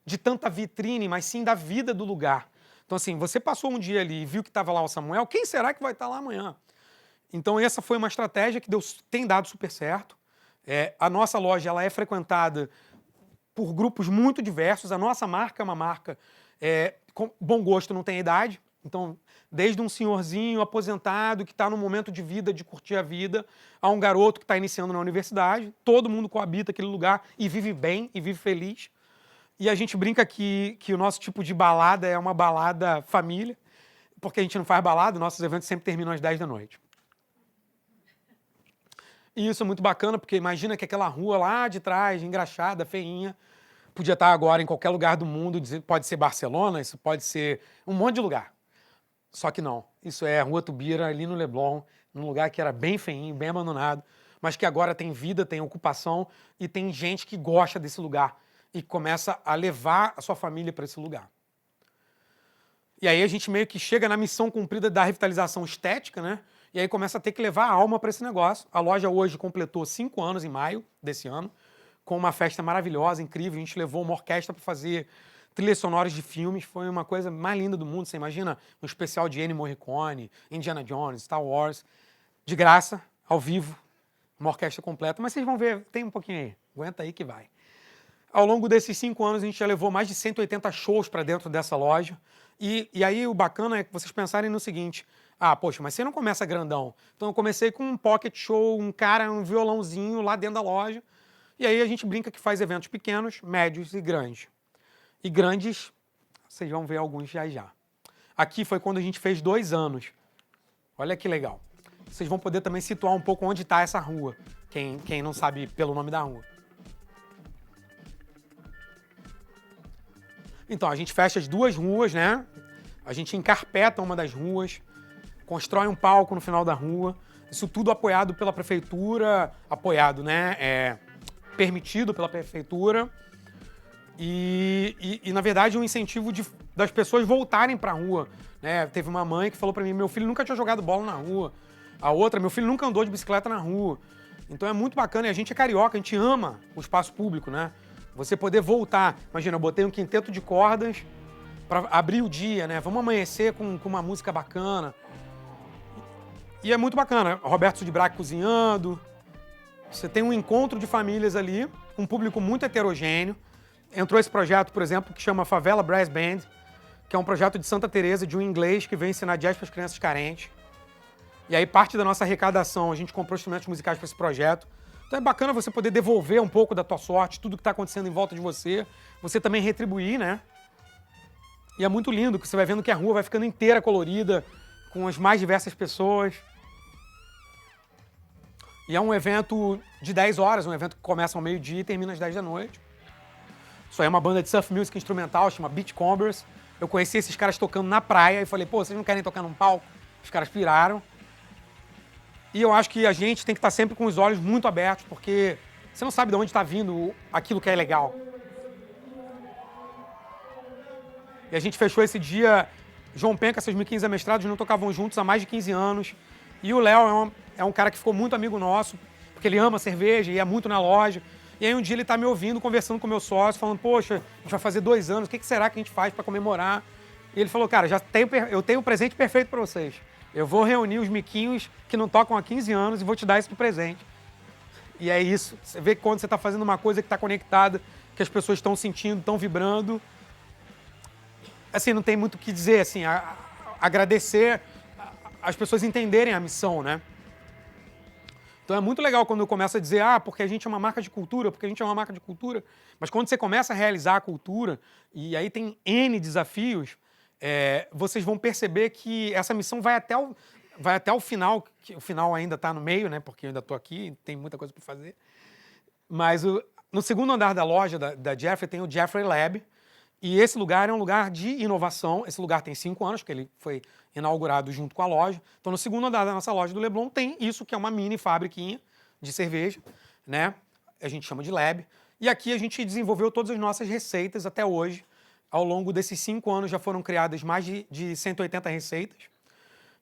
de tanta vitrine, mas sim da vida do lugar. Então, assim, você passou um dia ali e viu que estava lá o Samuel, quem será que vai estar lá amanhã? Então, essa foi uma estratégia que tem dado super certo. A nossa loja ela é frequentada por grupos muito diversos. A nossa marca é uma marca com bom gosto, não tem idade. Então, desde um senhorzinho aposentado que está no momento de vida, de curtir a vida, a um garoto que está iniciando na universidade, todo mundo coabita aquele lugar e vive bem, e vive feliz. E a gente brinca que o nosso tipo de balada é uma balada família, porque a gente não faz balada, nossos eventos sempre terminam às 10 da noite. E isso é muito bacana, porque imagina que aquela rua lá de trás, engraxada, feinha, podia estar agora em qualquer lugar do mundo, pode ser Barcelona, isso pode ser um monte de lugar. Só que não, isso é a Rua Tubira, ali no Leblon, num lugar que era bem feinho, bem abandonado, mas que agora tem vida, tem ocupação e tem gente que gosta desse lugar e começa a levar a sua família para esse lugar. E aí a gente meio que chega na missão cumprida da revitalização estética, né? E aí começa a ter que levar a alma para esse negócio. A loja hoje completou 5 anos em maio desse ano, com uma festa maravilhosa, incrível. A gente levou uma orquestra para fazer trilhas sonoras de filmes, foi uma coisa mais linda do mundo. Você imagina um especial de Ennio Morricone, Indiana Jones, Star Wars, de graça, ao vivo, uma orquestra completa. Mas vocês vão ver, tem um pouquinho aí, aguenta aí que vai. Ao longo desses 5 anos, a gente já levou mais de 180 shows para dentro dessa loja. E aí o bacana é que vocês pensarem no seguinte, poxa, mas você não começa grandão. Então eu comecei com um pocket show, um violãozinho lá dentro da loja. E aí a gente brinca que faz eventos pequenos, médios e grandes. E grandes, vocês vão ver alguns já já. Aqui foi quando a gente fez 2 anos. Olha que legal. Vocês vão poder também situar um pouco onde está essa rua, quem não sabe pelo nome da rua. Então, a gente fecha as 2 ruas, né? A gente encarpeta uma das ruas, constrói um palco no final da rua. Isso tudo apoiado pela prefeitura, permitido pela prefeitura. E na verdade, um incentivo das pessoas voltarem para a rua. Né? Teve uma mãe que falou para mim, meu filho nunca tinha jogado bola na rua. A outra, meu filho nunca andou de bicicleta na rua. Então é muito bacana, e a gente é carioca, a gente ama o espaço público, né? Você poder voltar. Imagina, eu botei um quinteto de cordas para abrir o dia, né? Vamos amanhecer com uma música bacana. E é muito bacana. Roberto Sudbrack cozinhando. Você tem um encontro de famílias ali, um público muito heterogêneo. Entrou esse projeto, por exemplo, que chama Favela Brass Band, que é um projeto de Santa Teresa, de um inglês que vem ensinar jazz para as crianças carentes. E aí parte da nossa arrecadação, a gente comprou instrumentos musicais para esse projeto. Então é bacana você poder devolver um pouco da tua sorte, tudo que está acontecendo em volta de você. Você também retribuir, né? E é muito lindo, que você vai vendo que a rua vai ficando inteira colorida, com as mais diversas pessoas. E é um evento de 10 horas, um evento que começa ao meio-dia e termina às 10 da noite. Isso aí é uma banda de surf music instrumental, chama Beachcombers. Eu conheci esses caras tocando na praia e falei, pô, vocês não querem tocar num palco? Os caras piraram. E eu acho que a gente tem que estar sempre com os olhos muito abertos, porque você não sabe de onde está vindo aquilo que é legal. E a gente fechou esse dia, João Penca, seus 15 amestrados, não tocavam juntos há mais de 15 anos. E o Léo é um cara que ficou muito amigo nosso, porque ele ama cerveja e é muito na loja. E aí um dia ele tá me ouvindo, conversando com o meu sócio, falando, poxa, a gente vai fazer 2 anos, o que será que a gente faz para comemorar? E ele falou, cara, eu tenho o presente perfeito para vocês. Eu vou reunir os miquinhos que não tocam há 15 anos e vou te dar isso de presente. E é isso. Você vê que quando você está fazendo uma coisa que está conectada, que as pessoas estão sentindo, estão vibrando. Assim, não tem muito o que dizer, assim, agradecer as pessoas entenderem a missão, né? Então é muito legal quando eu começo a dizer, porque a gente é uma marca de cultura, porque a gente é uma marca de cultura. Mas quando você começa a realizar a cultura, e aí tem N desafios, vocês vão perceber que essa missão vai até o final, que o final ainda está no meio, né? Porque eu ainda estou aqui, tem muita coisa para fazer. Mas no segundo andar da loja da Jeffrey tem o Jeffrey Lab, e esse lugar é um lugar de inovação. Esse lugar tem 5 anos, que ele foi inaugurado junto com a loja. Então, no segundo andar da nossa loja do Leblon tem isso, que é uma mini fabriquinha de cerveja, né? A gente chama de Lab. E aqui a gente desenvolveu todas as nossas receitas até hoje. Ao longo desses 5 anos já foram criadas mais de 180 receitas.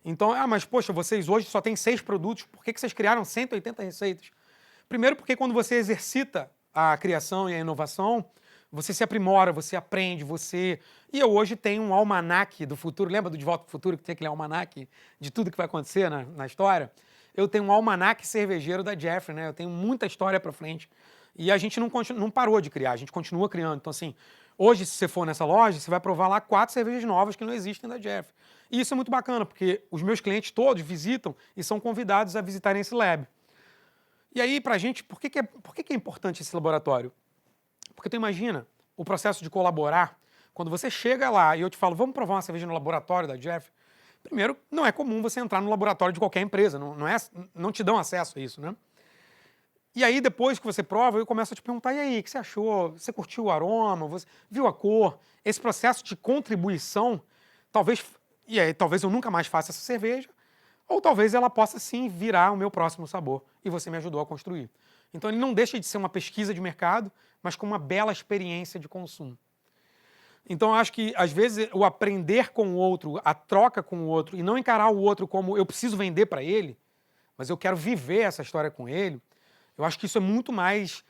Então, mas poxa, vocês hoje só têm 6 produtos, por que vocês criaram 180 receitas? Primeiro porque quando você exercita a criação e a inovação, você se aprimora, você aprende, E eu hoje tenho um almanaque do futuro, lembra do De Volta para o Futuro, que tem aquele almanaque de tudo que vai acontecer na história? Eu tenho um almanaque cervejeiro da Jeffrey, né? Eu tenho muita história para frente. E a gente não parou de criar, a gente continua criando. Então, assim, hoje, se você for nessa loja, você vai provar lá 4 cervejas novas que não existem da Jeffrey. E isso é muito bacana, porque os meus clientes todos visitam e são convidados a visitarem esse lab. E aí, pra gente, por que é importante esse laboratório? Porque tu imagina o processo de colaborar, quando você chega lá e eu te falo, vamos provar uma cerveja no laboratório da Jeffrey. Primeiro, não é comum você entrar no laboratório de qualquer empresa, não te dão acesso a isso, né? E aí, depois que você prova, eu começo a te perguntar, e aí, o que você achou? Você curtiu o aroma? Você viu a cor? Esse processo de contribuição, talvez eu nunca mais faça essa cerveja, ou talvez ela possa sim virar o meu próximo sabor, e você me ajudou a construir. Então ele não deixa de ser uma pesquisa de mercado, mas com uma bela experiência de consumo. Então eu acho que, às vezes, o aprender com o outro, a troca com o outro, e não encarar o outro como eu preciso vender para ele, mas eu quero viver essa história com ele, eu acho que isso é muito mais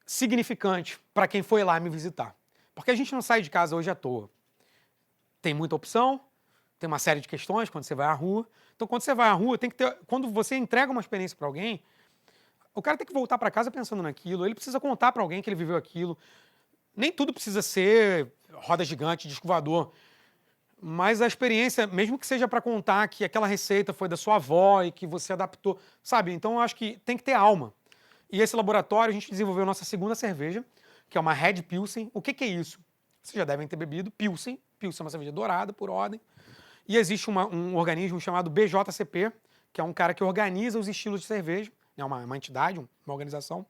significante para quem foi lá me visitar. Porque a gente não sai de casa hoje à toa. Tem muita opção, tem uma série de questões quando você vai à rua. Então, quando você vai à rua, quando você entrega uma experiência para alguém, o cara tem que voltar para casa pensando naquilo, ele precisa contar para alguém que ele viveu aquilo. Nem tudo precisa ser roda gigante, disco voador, mas a experiência, mesmo que seja para contar que aquela receita foi da sua avó e que você adaptou, sabe? Então eu acho que tem que ter alma. E esse laboratório, a gente desenvolveu nossa segunda cerveja, que é uma Red Pilsen. O que é isso? Vocês já devem ter bebido Pilsen. Pilsen é uma cerveja dourada, por ordem. E existe um organismo chamado BJCP, que é um cara que organiza os estilos de cerveja, é uma entidade, uma organização.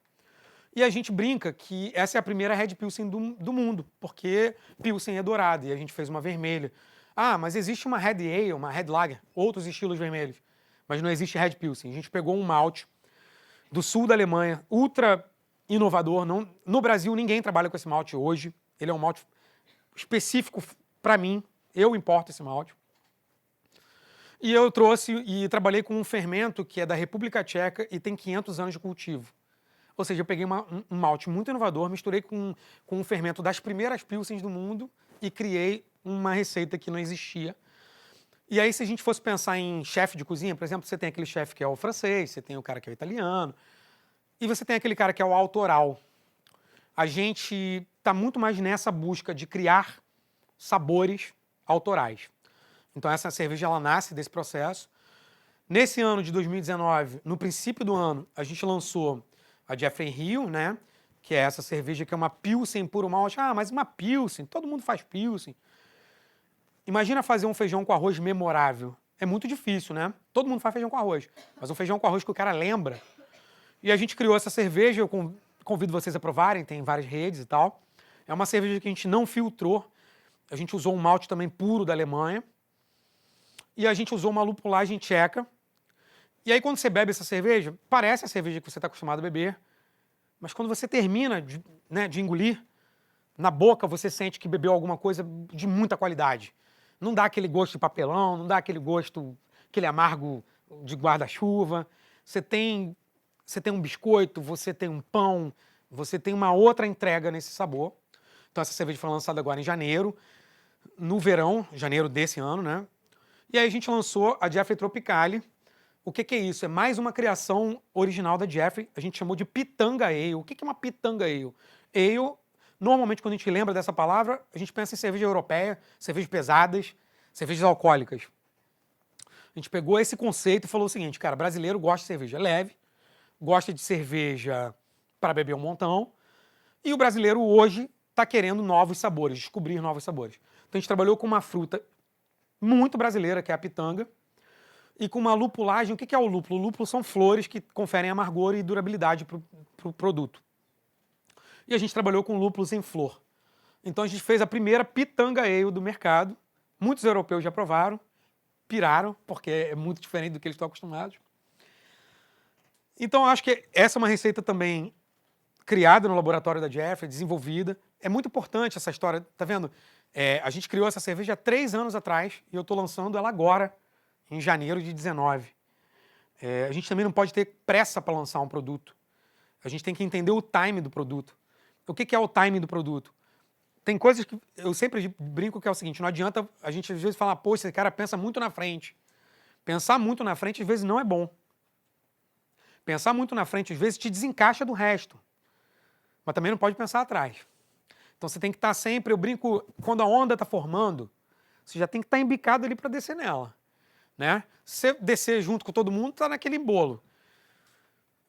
E a gente brinca que essa é a primeira Red Pilsen do mundo, porque Pilsen é dourada e a gente fez uma vermelha. Ah, mas existe uma Red Ale, uma Red Lager, outros estilos vermelhos, mas não existe Red Pilsen. A gente pegou um malte do sul da Alemanha, ultra inovador. Não, no Brasil, ninguém trabalha com esse malte hoje. Ele é um malte específico para mim. Eu importo esse malte. E eu trouxe e trabalhei com um fermento que é da República Tcheca e tem 500 anos de cultivo. Ou seja, eu peguei um malte muito inovador, misturei com um fermento das primeiras pilsens do mundo e criei uma receita que não existia. E aí, se a gente fosse pensar em chefe de cozinha, por exemplo, você tem aquele chefe que é o francês, você tem o cara que é o italiano, e você tem aquele cara que é o autoral. A gente está muito mais nessa busca de criar sabores autorais. Então, essa cerveja ela nasce desse processo. Nesse ano de 2019, no princípio do ano, a gente lançou a Jeffrey Hill, né? Que é essa cerveja que é uma Pilsen puro malte. Ah, mas uma Pilsen, todo mundo faz Pilsen. Imagina fazer um feijão com arroz memorável. É muito difícil, né? Todo mundo faz feijão com arroz. Mas um feijão com arroz que o cara lembra. E a gente criou essa cerveja, eu convido vocês a provarem, tem várias redes e tal. É uma cerveja que a gente não filtrou. A gente usou um malte também puro da Alemanha. E a gente usou uma lupulagem tcheca. E aí, quando você bebe essa cerveja, parece a cerveja que você está acostumado a beber, mas quando você termina de engolir, na boca você sente que bebeu alguma coisa de muita qualidade. Não dá aquele gosto de papelão, não dá aquele gosto, aquele amargo de guarda-chuva. Você tem um biscoito, você tem um pão, você tem uma outra entrega nesse sabor. Então, essa cerveja foi lançada agora em janeiro, no verão, janeiro desse ano, né? E aí a gente lançou a Jeffrey Tropicale. O que é isso? É mais uma criação original da Jeffrey. A gente chamou de Pitanga Ale. O que é uma Pitanga Ale? Ale, normalmente, quando a gente lembra dessa palavra, a gente pensa em cerveja europeia, cervejas pesadas, cervejas alcoólicas. A gente pegou esse conceito e falou o seguinte, cara, brasileiro gosta de cerveja leve, gosta de cerveja para beber um montão, e o brasileiro hoje está querendo novos sabores, descobrir novos sabores. Então a gente trabalhou com uma fruta muito brasileira, que é a pitanga, e com uma lupulagem. O que é o lúpulo? O lúpulo são flores que conferem amargor e durabilidade para o produto. E a gente trabalhou com lúpulos em flor. Então a gente fez a primeira pitanga ale do mercado. Muitos europeus já provaram, piraram, porque é muito diferente do que eles estão acostumados. Então acho que essa é uma receita também criada no laboratório da Jeffrey, desenvolvida. É muito importante essa história, tá vendo? A gente criou essa cerveja há 3 anos atrás e eu estou lançando ela agora, em janeiro de 19. A gente também não pode ter pressa para lançar um produto. A gente tem que entender o time do produto. O que é o time do produto? Tem coisas que eu sempre brinco que é o seguinte, não adianta a gente às vezes falar, pô, esse cara pensa muito na frente. Pensar muito na frente às vezes não é bom. Pensar muito na frente às vezes te desencaixa do resto. Mas também não pode pensar atrás. Então você tem que estar sempre, eu brinco, quando a onda está formando, você já tem que estar embicado ali para descer nela. Né? Se você descer junto com todo mundo, está naquele bolo.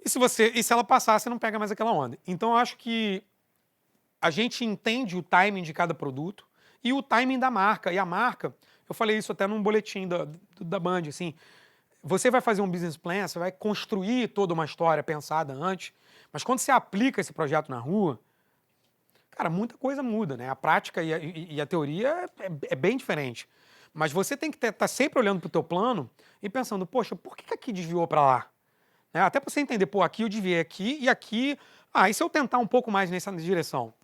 E se ela passar, você não pega mais aquela onda. Então eu acho que a gente entende o timing de cada produto e o timing da marca. E a marca, eu falei isso até num boletim da Band, assim, você vai fazer um business plan, você vai construir toda uma história pensada antes, mas quando você aplica esse projeto na rua, cara, muita coisa muda, né? A prática e a teoria é bem diferente. Mas você tem que estar sempre olhando para o teu plano e pensando, poxa, por que aqui desviou para lá? Né? Até para você entender, pô, aqui eu desviei aqui e aqui... Ah, e se eu tentar um pouco mais nessa direção?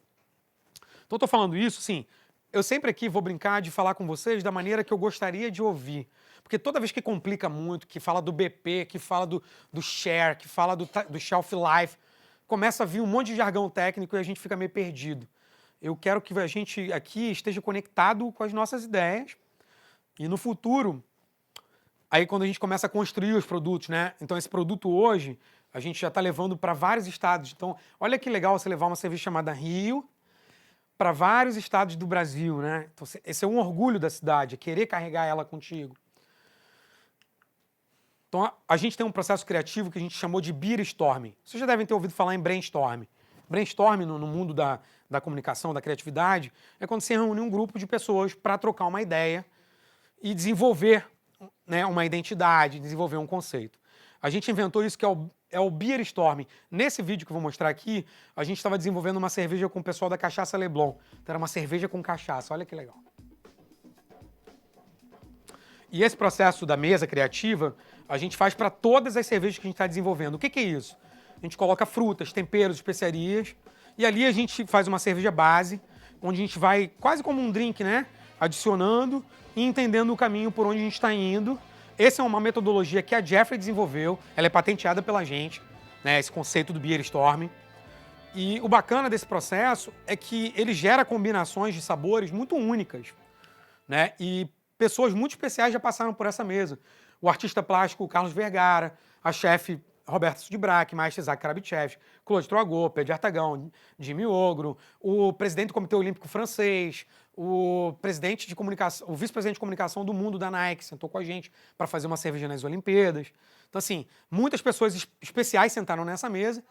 Então, eu estou falando isso, sim, eu sempre aqui vou brincar de falar com vocês da maneira que eu gostaria de ouvir. Porque toda vez que complica muito, que fala do BP, que fala do share, que fala do shelf life, começa a vir um monte de jargão técnico e a gente fica meio perdido. Eu quero que a gente aqui esteja conectado com as nossas ideias. E no futuro, aí quando a gente começa a construir os produtos, né? Então esse produto hoje, a gente já está levando para vários estados. Então, olha que legal você levar uma cerveja chamada Rio para vários estados do Brasil, né? Então, esse é um orgulho da cidade, é querer carregar ela contigo. Então, a gente tem um processo criativo que a gente chamou de beer storming. Vocês já devem ter ouvido falar em brainstorm. Brainstorm no mundo da comunicação, da criatividade, é quando você reúne um grupo de pessoas para trocar uma ideia e desenvolver, né, uma identidade, desenvolver um conceito. A gente inventou isso que é o Beer Storm. Nesse vídeo que eu vou mostrar aqui, a gente estava desenvolvendo uma cerveja com o pessoal da Cachaça Leblon. Então era uma cerveja com cachaça, olha que legal. E esse processo da mesa criativa, a gente faz para todas as cervejas que a gente está desenvolvendo. O que é isso? A gente coloca frutas, temperos, especiarias, e ali a gente faz uma cerveja base, onde a gente vai, quase como um drink, né? Adicionando e entendendo o caminho por onde a gente está indo. Essa é uma metodologia que a Jeffrey desenvolveu, ela é patenteada pela gente, né? Esse conceito do Beer Storming. E o bacana desse processo é que ele gera combinações de sabores muito únicas, né? E pessoas muito especiais já passaram por essa mesa. O artista plástico Carlos Vergara, a chefe Roberta Sudbrack, maestro Isaac Karabichev, Claude Troagot, Pedro Artagão, Jimmy Ogro, o presidente do Comitê Olímpico francês, o presidente de comunicação, o vice-presidente de comunicação do mundo da Nike sentou com a gente para fazer uma cerveja nas Olimpíadas. Então, assim, muitas pessoas especiais sentaram nessa mesa.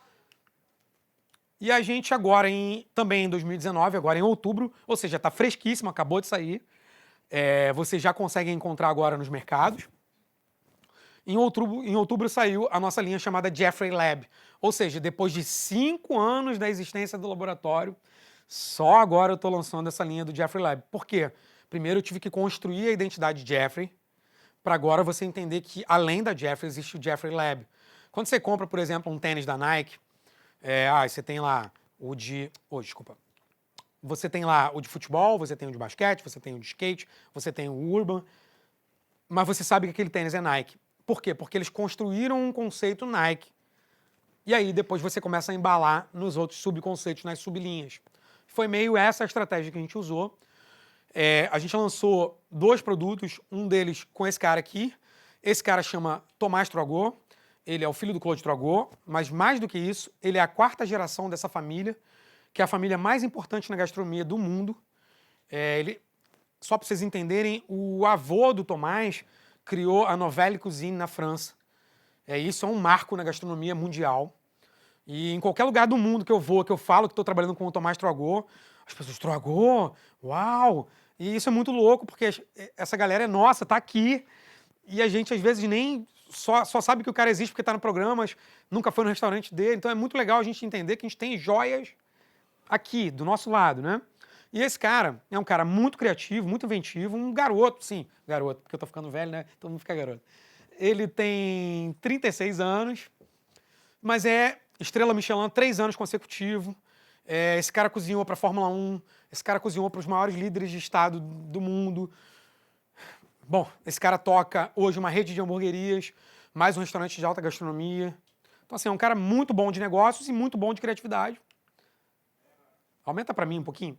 E a gente agora, também em 2019, agora em outubro, ou seja, está fresquíssimo, acabou de sair. Você já consegue encontrar agora nos mercados. Em outubro saiu a nossa linha chamada Jeffrey Lab. Ou seja, depois de 5 anos da existência do laboratório, só agora eu estou lançando essa linha do Jeffrey Lab. Por quê? Primeiro eu tive que construir a identidade Jeffrey, para agora você entender que além da Jeffrey existe o Jeffrey Lab. Quando você compra, por exemplo, um tênis da Nike, você tem lá o de... desculpa. Você tem lá o de futebol, você tem o de basquete, você tem o de skate, você tem o urban, mas você sabe que aquele tênis é Nike. Por quê? Porque eles construíram um conceito Nike. E aí depois você começa a embalar nos outros subconceitos, nas sublinhas. Foi meio essa a estratégia que a gente usou. A gente lançou 2 produtos, um deles com esse cara aqui. Esse cara chama Tomás Troagot. Ele é o filho do Claude Troagot, mas mais do que isso, ele é a 4ª geração dessa família, que é a família mais importante na gastronomia do mundo. Só para vocês entenderem, o avô do Tomás criou a Nouvelle Cuisine na França. Isso é um marco na gastronomia mundial. E em qualquer lugar do mundo que eu vou, que eu falo que estou trabalhando com o Tomás Troagot, as pessoas, Troagot, uau! E isso é muito louco, porque essa galera é nossa, tá aqui, e a gente às vezes nem só sabe que o cara existe porque está no programa, mas nunca foi no restaurante dele. Então é muito legal a gente entender que a gente tem joias aqui, do nosso lado, né? E esse cara é um cara muito criativo, muito inventivo, um garoto, sim, garoto, porque eu tô ficando velho, né? Todo mundo fica garoto. Ele tem 36 anos, mas é estrela Michelin 3 anos consecutivos. Esse cara cozinhou para a Fórmula 1, esse cara cozinhou para os maiores líderes de estado do mundo. Bom, esse cara toca hoje uma rede de hamburguerias, mais um restaurante de alta gastronomia. Então, assim, é um cara muito bom de negócios e muito bom de criatividade. Aumenta para mim um pouquinho.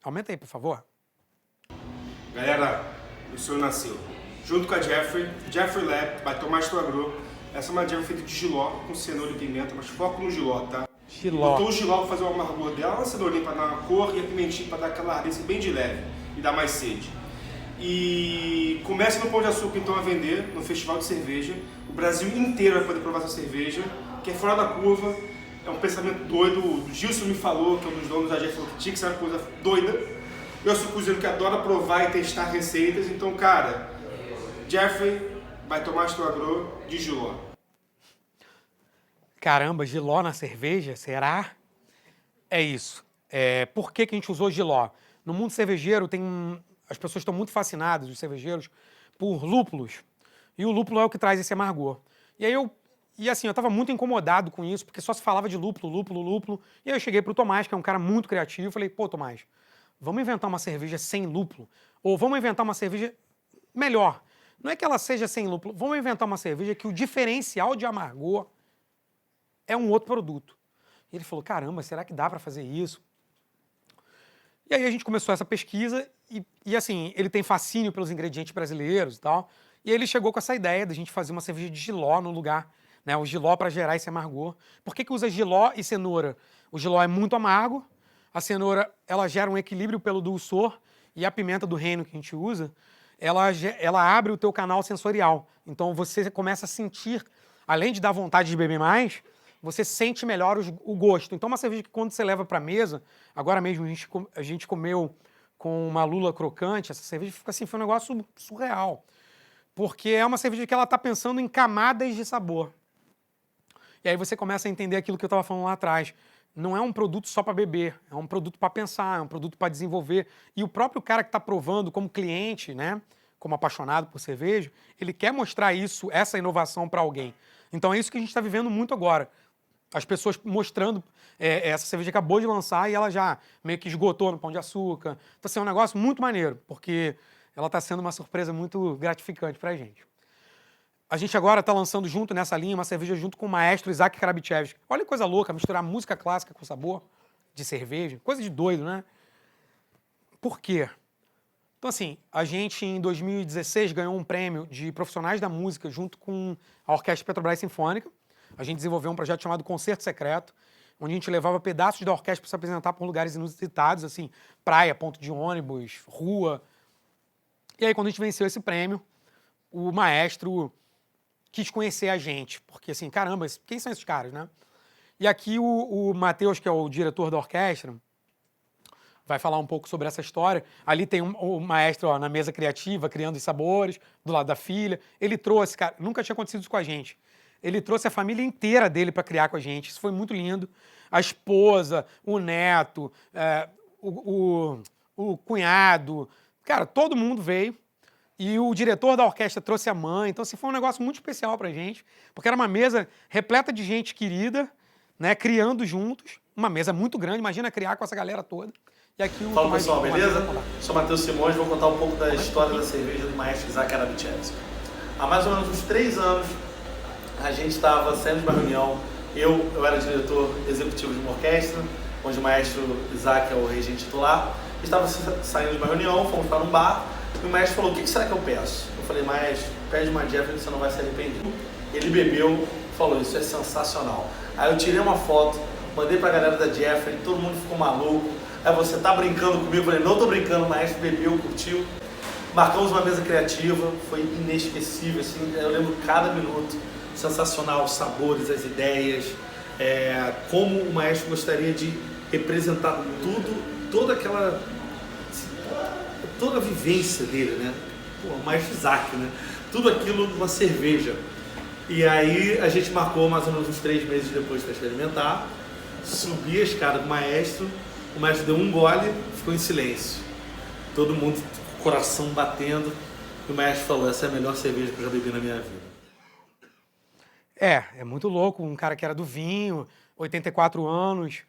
Aumenta aí, por favor. Galera, o sonho nasceu. Junto com a Jeffrey Lab, by Tomás Troagot. Essa é uma jam feita de jiló, com cenoura e pimenta, mas foco no jiló, tá? Jiló. Botou o jiló pra fazer o amargor dela, uma cenourinha pra dar uma cor e a pimentinha pra dar aquela ardência bem de leve e dar mais sede. E começa no Pão de Açúcar então a vender no Festival de Cerveja. O Brasil inteiro vai poder provar essa cerveja, que é fora da curva. É um pensamento doido. O Gilson me falou, que é um dos donos da Jeffrey, falou que tinha que ser uma coisa doida. Eu sou cozinheiro que adora provar e testar receitas. Então, cara, Jeffrey vai tomar Troagot de Giló. Caramba, Giló na cerveja? Será? É isso. Por que a gente usou Giló? No mundo cervejeiro, as pessoas estão muito fascinadas, os cervejeiros, por lúpulos. E o lúpulo é o que traz esse amargor. E aí eu estava muito incomodado com isso, porque só se falava de lúpulo. E aí eu cheguei pro Tomás, que é um cara muito criativo, e falei, pô, Tomás, vamos inventar uma cerveja sem lúpulo? Ou vamos inventar uma cerveja melhor. Não é que ela seja sem lúpulo, vamos inventar uma cerveja que o diferencial de amargor é um outro produto. E ele falou, caramba, será que dá para fazer isso? E aí a gente começou essa pesquisa e assim, ele tem fascínio pelos ingredientes brasileiros e tal. E aí ele chegou com essa ideia da gente fazer uma cerveja de jiló no lugar, né? O jiló para gerar esse amargor. Por que usa jiló e cenoura? O jiló é muito amargo, a cenoura ela gera um equilíbrio pelo dulçor e a pimenta do reino que a gente usa, ela abre o teu canal sensorial. Então você começa a sentir, além de dar vontade de beber mais, você sente melhor o gosto. Então, uma cerveja que quando você leva para a mesa, agora mesmo a gente comeu com uma lula crocante, essa cerveja fica assim, foi um negócio surreal. Porque é uma cerveja que ela está pensando em camadas de sabor. E aí você começa a entender aquilo que eu estava falando lá atrás. Não é um produto só para beber, é um produto para pensar, é um produto para desenvolver. E o próprio cara que está provando como cliente, né, como apaixonado por cerveja, ele quer mostrar isso, essa inovação para alguém. Então é isso que a gente está vivendo muito agora. As pessoas mostrando, essa cerveja acabou de lançar e ela já meio que esgotou no Pão de Açúcar. Então assim, é um negócio muito maneiro, porque ela está sendo uma surpresa muito gratificante para a gente. A gente agora está lançando junto nessa linha uma cerveja junto com o maestro Isaac Karabichevski. Olha que coisa louca, misturar música clássica com sabor de cerveja. Coisa de doido, né? Por quê? Então, assim, a gente em 2016 ganhou um prêmio de profissionais da música junto com a Orquestra Petrobras Sinfônica. A gente desenvolveu um projeto chamado Concerto Secreto, onde a gente levava pedaços da orquestra para se apresentar por lugares inusitados, assim, praia, ponto de ônibus, rua. E aí, quando a gente venceu esse prêmio, o maestro quis conhecer a gente, porque assim, caramba, quem são esses caras, né? E aqui o Matheus, que é o diretor da orquestra, vai falar um pouco sobre essa história. Ali tem o maestro, ó, na mesa criativa, criando os sabores, do lado da filha. Ele trouxe, cara, nunca tinha acontecido isso com a gente. Ele trouxe a família inteira dele para criar com a gente. Isso foi muito lindo. A esposa, o neto, o cunhado, cara, todo mundo veio. E o diretor da orquestra trouxe a mãe. Então, assim, foi um negócio muito especial pra gente, porque era uma mesa repleta de gente querida, né, criando juntos. Uma mesa muito grande, imagina criar com essa galera toda. E aqui Fala pessoal, beleza? Sou Matheus Simões, vou contar um pouco da história da cerveja do maestro Isaac Karabichevski. Há mais ou menos uns 3 anos, a gente estava saindo de uma reunião. Eu era diretor executivo de uma orquestra, onde o maestro Isaac é o regente titular. Estava saindo de uma reunião, fomos para um bar. E o maestro falou, o que será que eu peço? Eu falei, maestro, pede uma Jeffrey que você não vai se arrepender. Ele bebeu, falou, isso é sensacional. Aí eu tirei uma foto, mandei pra galera da Jeffrey, todo mundo ficou maluco. Aí você tá brincando comigo? Eu falei, não tô brincando, o maestro bebeu, curtiu. Marcamos uma mesa criativa, foi inesquecível, assim, eu lembro cada minuto. Sensacional, os sabores, as ideias, como o maestro gostaria de representar tudo, toda a vivência dele, né? Pô, o maestro Isaac, né? Tudo aquilo numa cerveja. E aí a gente marcou mais ou menos uns 3 meses depois para experimentar. Subi a escada do maestro, o maestro deu um gole, ficou em silêncio. Todo mundo com o coração batendo. E o maestro falou, essa é a melhor cerveja que eu já bebi na minha vida. É muito louco, um cara que era do vinho, 84 anos,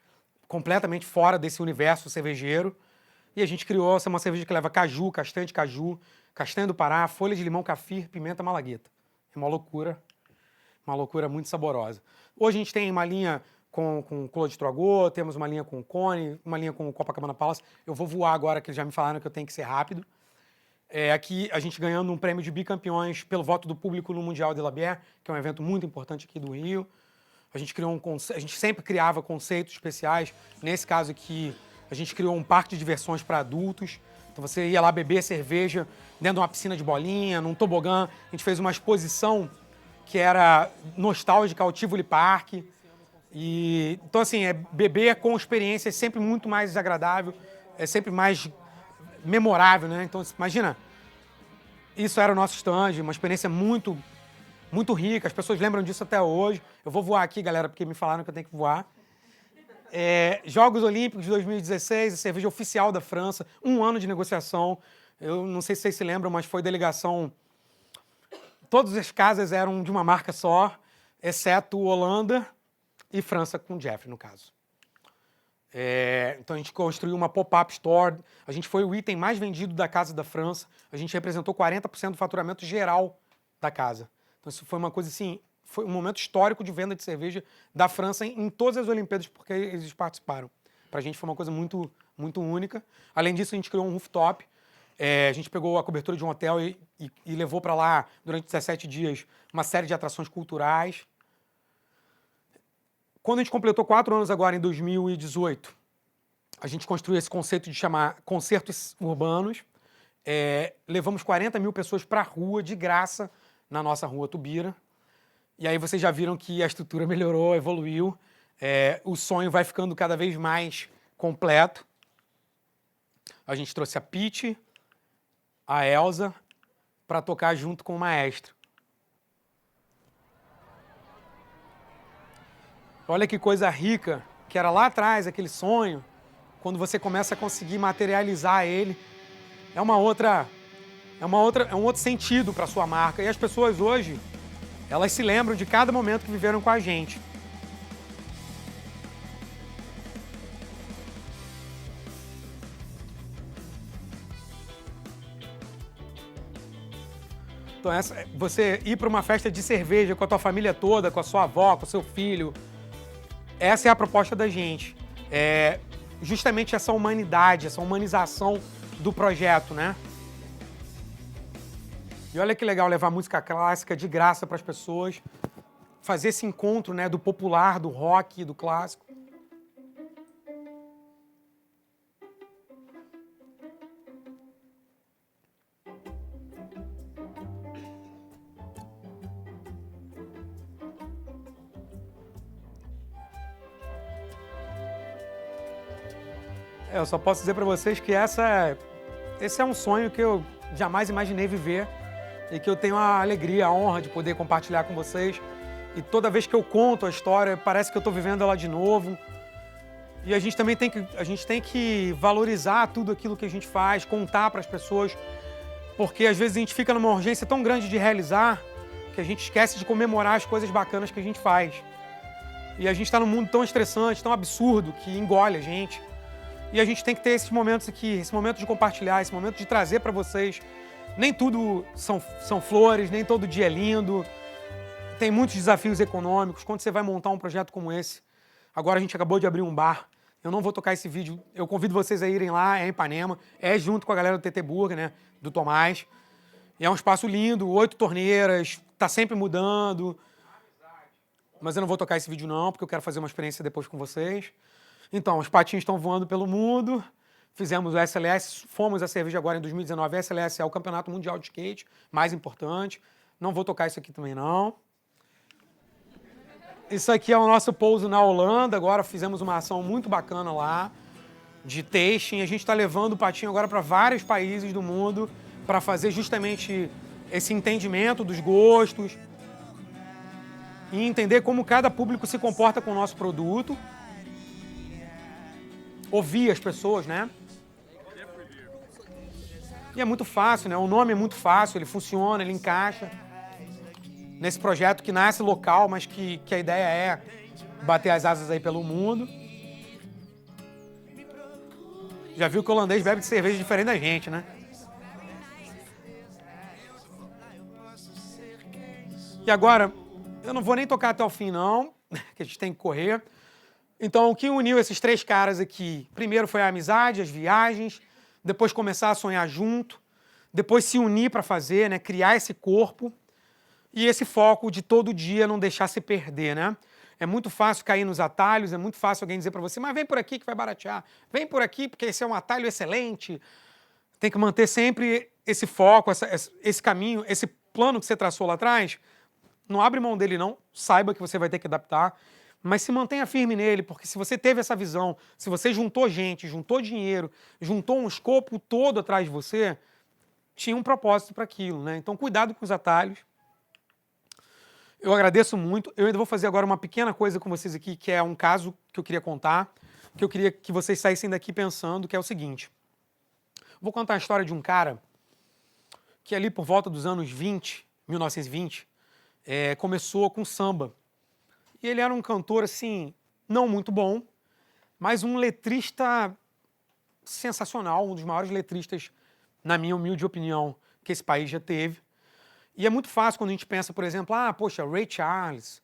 completamente fora desse universo cervejeiro. E a gente criou uma cerveja que leva caju, castanha de caju, castanha do Pará, folha de limão, cafir, pimenta malagueta. É uma loucura muito saborosa. Hoje a gente tem uma linha com Clos de Troagô, temos uma linha com Cone, uma linha com Copacabana Palace. Eu vou voar agora, que eles já me falaram que eu tenho que ser rápido. Aqui a gente ganhando um prêmio de bicampeões pelo voto do público no Mundial de La Bière, que é um evento muito importante aqui do Rio. A gente sempre criava conceitos especiais. Nesse caso aqui, a gente criou um parque de diversões para adultos. Então você ia lá beber cerveja dentro de uma piscina de bolinha, num tobogã. A gente fez uma exposição que era nostálgica ao Tivoli Park. Então, assim, beber com experiência é sempre muito mais agradável, é sempre mais memorável, né? Então, imagina, isso era o nosso stand, uma experiência muito, muito rica. As pessoas lembram disso até hoje. Eu vou voar aqui, galera, porque me falaram que eu tenho que voar. Jogos Olímpicos de 2016, a cerveja oficial da França, 1 ano de negociação. Eu não sei se vocês se lembram, mas foi delegação. Todas as casas eram de uma marca só, exceto Holanda e França com Jeffrey, no caso. Então a gente construiu uma pop-up store. A gente foi o item mais vendido da Casa da França. A gente representou 40% do faturamento geral da casa. Então isso foi uma coisa assim. Foi um momento histórico de venda de cerveja da França em todas as Olimpíadas, porque eles participaram. Pra gente foi uma coisa muito, muito única. Além disso, a gente criou um rooftop. A gente pegou a cobertura de um hotel e levou para lá, durante 17 dias, uma série de atrações culturais. Quando a gente completou 4 anos agora, em 2018, a gente construiu esse conceito de chamar concertos urbanos. Levamos 40 mil pessoas para a rua, de graça, na nossa rua Tubira. E aí vocês já viram que a estrutura melhorou, evoluiu. O sonho vai ficando cada vez mais completo. A gente trouxe a Pete, a Elza, para tocar junto com o maestro. Olha que coisa rica, que era lá atrás, aquele sonho, quando você começa a conseguir materializar ele. É uma outra é um outro sentido para sua marca. E as pessoas hoje, elas se lembram de cada momento que viveram com a gente. Então, você ir para uma festa de cerveja com a tua família toda, com a sua avó, com o seu filho, essa é a proposta da gente. É justamente essa humanidade, essa humanização do projeto, né? E olha que legal levar música clássica de graça para as pessoas, fazer esse encontro, né, do popular, do rock, do clássico. Eu só posso dizer para vocês que esse é um sonho que eu jamais imaginei viver e que eu tenho a alegria, a honra de poder compartilhar com vocês. E toda vez que eu conto a história, parece que eu estou vivendo ela de novo. E a gente também tem que valorizar tudo aquilo que a gente faz, contar para as pessoas, porque às vezes a gente fica numa urgência tão grande de realizar que a gente esquece de comemorar as coisas bacanas que a gente faz. E a gente está num mundo tão estressante, tão absurdo, que engole a gente. E a gente tem que ter esses momentos aqui, esse momento de compartilhar, esse momento de trazer para vocês. Nem tudo são flores, nem todo dia é lindo. Tem muitos desafios econômicos. Quando você vai montar um projeto como esse, agora a gente acabou de abrir um bar. Eu não vou tocar esse vídeo. Eu convido vocês a irem lá, é em Ipanema. É junto com a galera do TT Burger, né? Do Tomás. E é um espaço lindo, 8 torneiras, tá sempre mudando. Mas eu não vou tocar esse vídeo não, porque eu quero fazer uma experiência depois com vocês. Então, os patinhos estão voando pelo mundo, fizemos o SLS, fomos a cerveja agora em 2019, a SLS é o Campeonato Mundial de Skate, mais importante. Não vou tocar isso aqui também não. Isso aqui é o nosso pouso na Holanda, agora fizemos uma ação muito bacana lá, de tasting. A gente está levando o patinho agora para vários países do mundo, para fazer justamente esse entendimento dos gostos e entender como cada público se comporta com o nosso produto. Ouvir as pessoas, né? E é muito fácil, né? O nome é muito fácil, ele funciona, ele encaixa nesse projeto que nasce local, mas que a ideia é bater as asas aí pelo mundo. Já viu que o holandês bebe de cerveja diferente da gente, né? E agora, eu não vou nem tocar até o fim, não, que a gente tem que correr. Então, o que uniu esses 3 caras aqui? Primeiro foi a amizade, as viagens, depois começar a sonhar junto, depois se unir para fazer, né? Criar esse corpo e esse foco de todo dia não deixar se perder, né? É muito fácil cair nos atalhos, é muito fácil alguém dizer para você, mas vem por aqui que vai baratear, vem por aqui porque esse é um atalho excelente. Tem que manter sempre esse foco, esse caminho, esse plano que você traçou lá atrás. Não abre mão dele não, saiba que você vai ter que adaptar. Mas se mantenha firme nele, porque se você teve essa visão, se você juntou gente, juntou dinheiro, juntou um escopo todo atrás de você, tinha um propósito para aquilo, né? Então, cuidado com os atalhos. Eu agradeço muito. Eu ainda vou fazer agora uma pequena coisa com vocês aqui, que é um caso que eu queria contar, que eu queria que vocês saíssem daqui pensando, que é o seguinte. Vou contar a história de um cara que ali por volta dos anos 1920, começou com samba. E ele era um cantor, assim, não muito bom, mas um letrista sensacional, um dos maiores letristas, na minha humilde opinião, que esse país já teve. E é muito fácil quando a gente pensa, por exemplo, poxa, Ray Charles,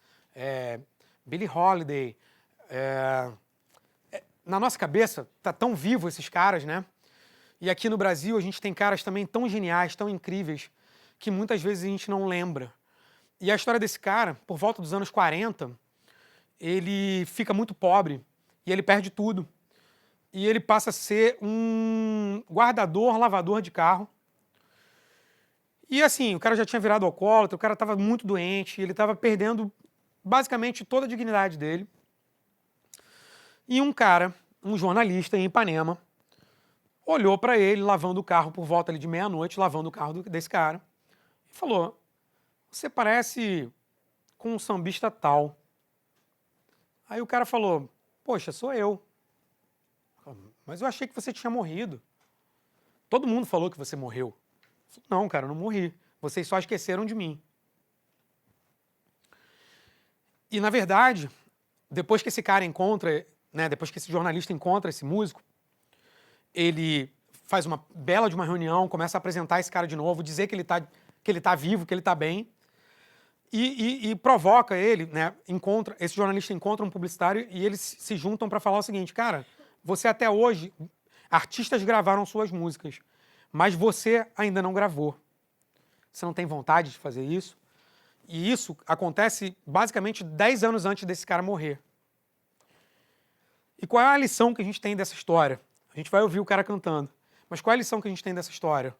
Billie Holiday. Na nossa cabeça, tá tão vivo esses caras, né? E aqui no Brasil a gente tem caras também tão geniais, tão incríveis, que muitas vezes a gente não lembra. E a história desse cara, por volta dos anos 40, ele fica muito pobre e ele perde tudo. E ele passa a ser um guardador, lavador de carro. E assim, o cara já tinha virado alcoólatra, o cara estava muito doente, ele estava perdendo basicamente toda a dignidade dele. E um cara, um jornalista em Ipanema, olhou para ele lavando o carro por volta ali de meia-noite, lavando o carro desse cara, e falou: "Você parece com um sambista tal." Aí o cara falou: "Poxa, sou eu." "Mas eu achei que você tinha morrido. Todo mundo falou que você morreu." Não, cara, eu não morri. Vocês só esqueceram de mim. E, na verdade, depois que esse cara encontra, né, depois que esse jornalista encontra esse músico, ele faz uma bela de uma reunião, começa a apresentar esse cara de novo, dizer que ele tá vivo, que ele tá bem, e provoca ele, né, esse jornalista encontra um publicitário e eles se juntam para falar o seguinte: cara, você até hoje, artistas gravaram suas músicas, mas você ainda não gravou. Você não tem vontade de fazer isso? E isso acontece basicamente 10 anos antes desse cara morrer. E qual é a lição que a gente tem dessa história? A gente vai ouvir o cara cantando. Mas qual é a lição que a gente tem dessa história?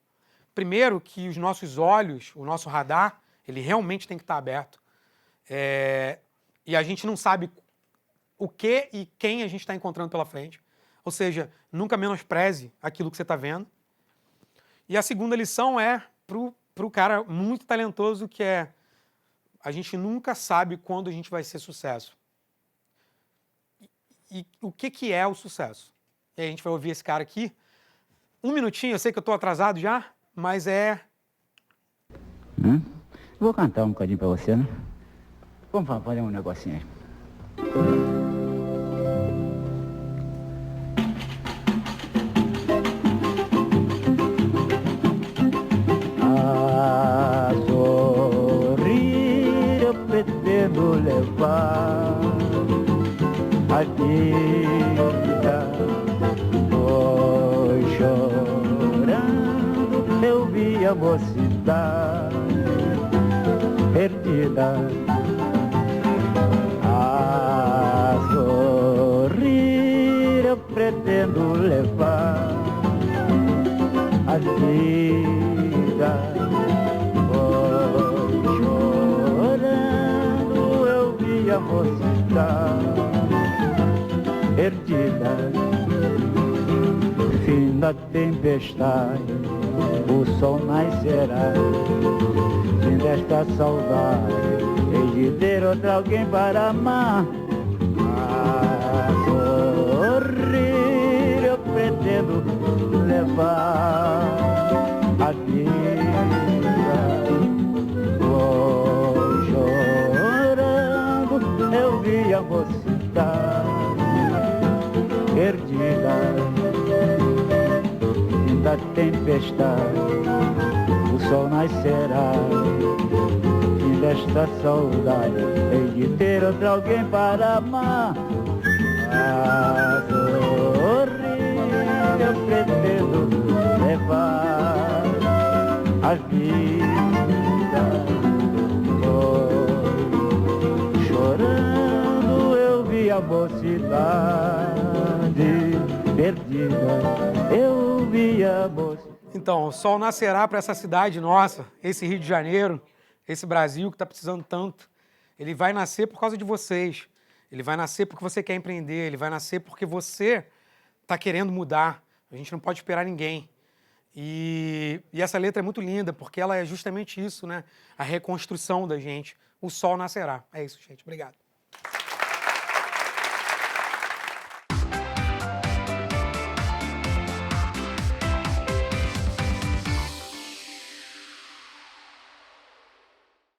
Primeiro, que os nossos olhos, o nosso radar, ele realmente tem que estar aberto. E a gente não sabe o que e quem a gente está encontrando pela frente. Ou seja, nunca menospreze aquilo que você está vendo. E a segunda lição é para o cara muito talentoso, que é: a gente nunca sabe quando a gente vai ser sucesso. E o que é o sucesso? E aí a gente vai ouvir esse cara aqui. Um minutinho, eu sei que eu estou atrasado já, mas Vou cantar um bocadinho pra você, né? Vamos fazer um negocinho aí. A sorrir eu pretendo levar a vida. Foi chorando, eu vi a mocidade perdida. A sorrir eu pretendo levar a vida. Foi chorando, eu vi a mocidade perdida. Fim da tempestade, o sol nascerá. Fim desta saudade, hei de ter outro alguém para amar. A sorrir eu pretendo levar a vida. Vou chorando, eu vi a mocidade perdida. Fim da tempestade, o sol nascerá. Fim desta saudade, hei de ter outro alguém para amar. A sorrir eu pretendo levar a vida. Foi chorando, eu vi a mocidade perdida. Eu vi a mocidade. Então, o sol nascerá para essa cidade nossa, esse Rio de Janeiro, esse Brasil que está precisando tanto. Ele vai nascer por causa de vocês. Ele vai nascer porque você quer empreender. Ele vai nascer porque você está querendo mudar. A gente não pode esperar ninguém. E essa letra é muito linda, porque ela é justamente isso, né? A reconstrução da gente. O sol nascerá. É isso, gente. Obrigado.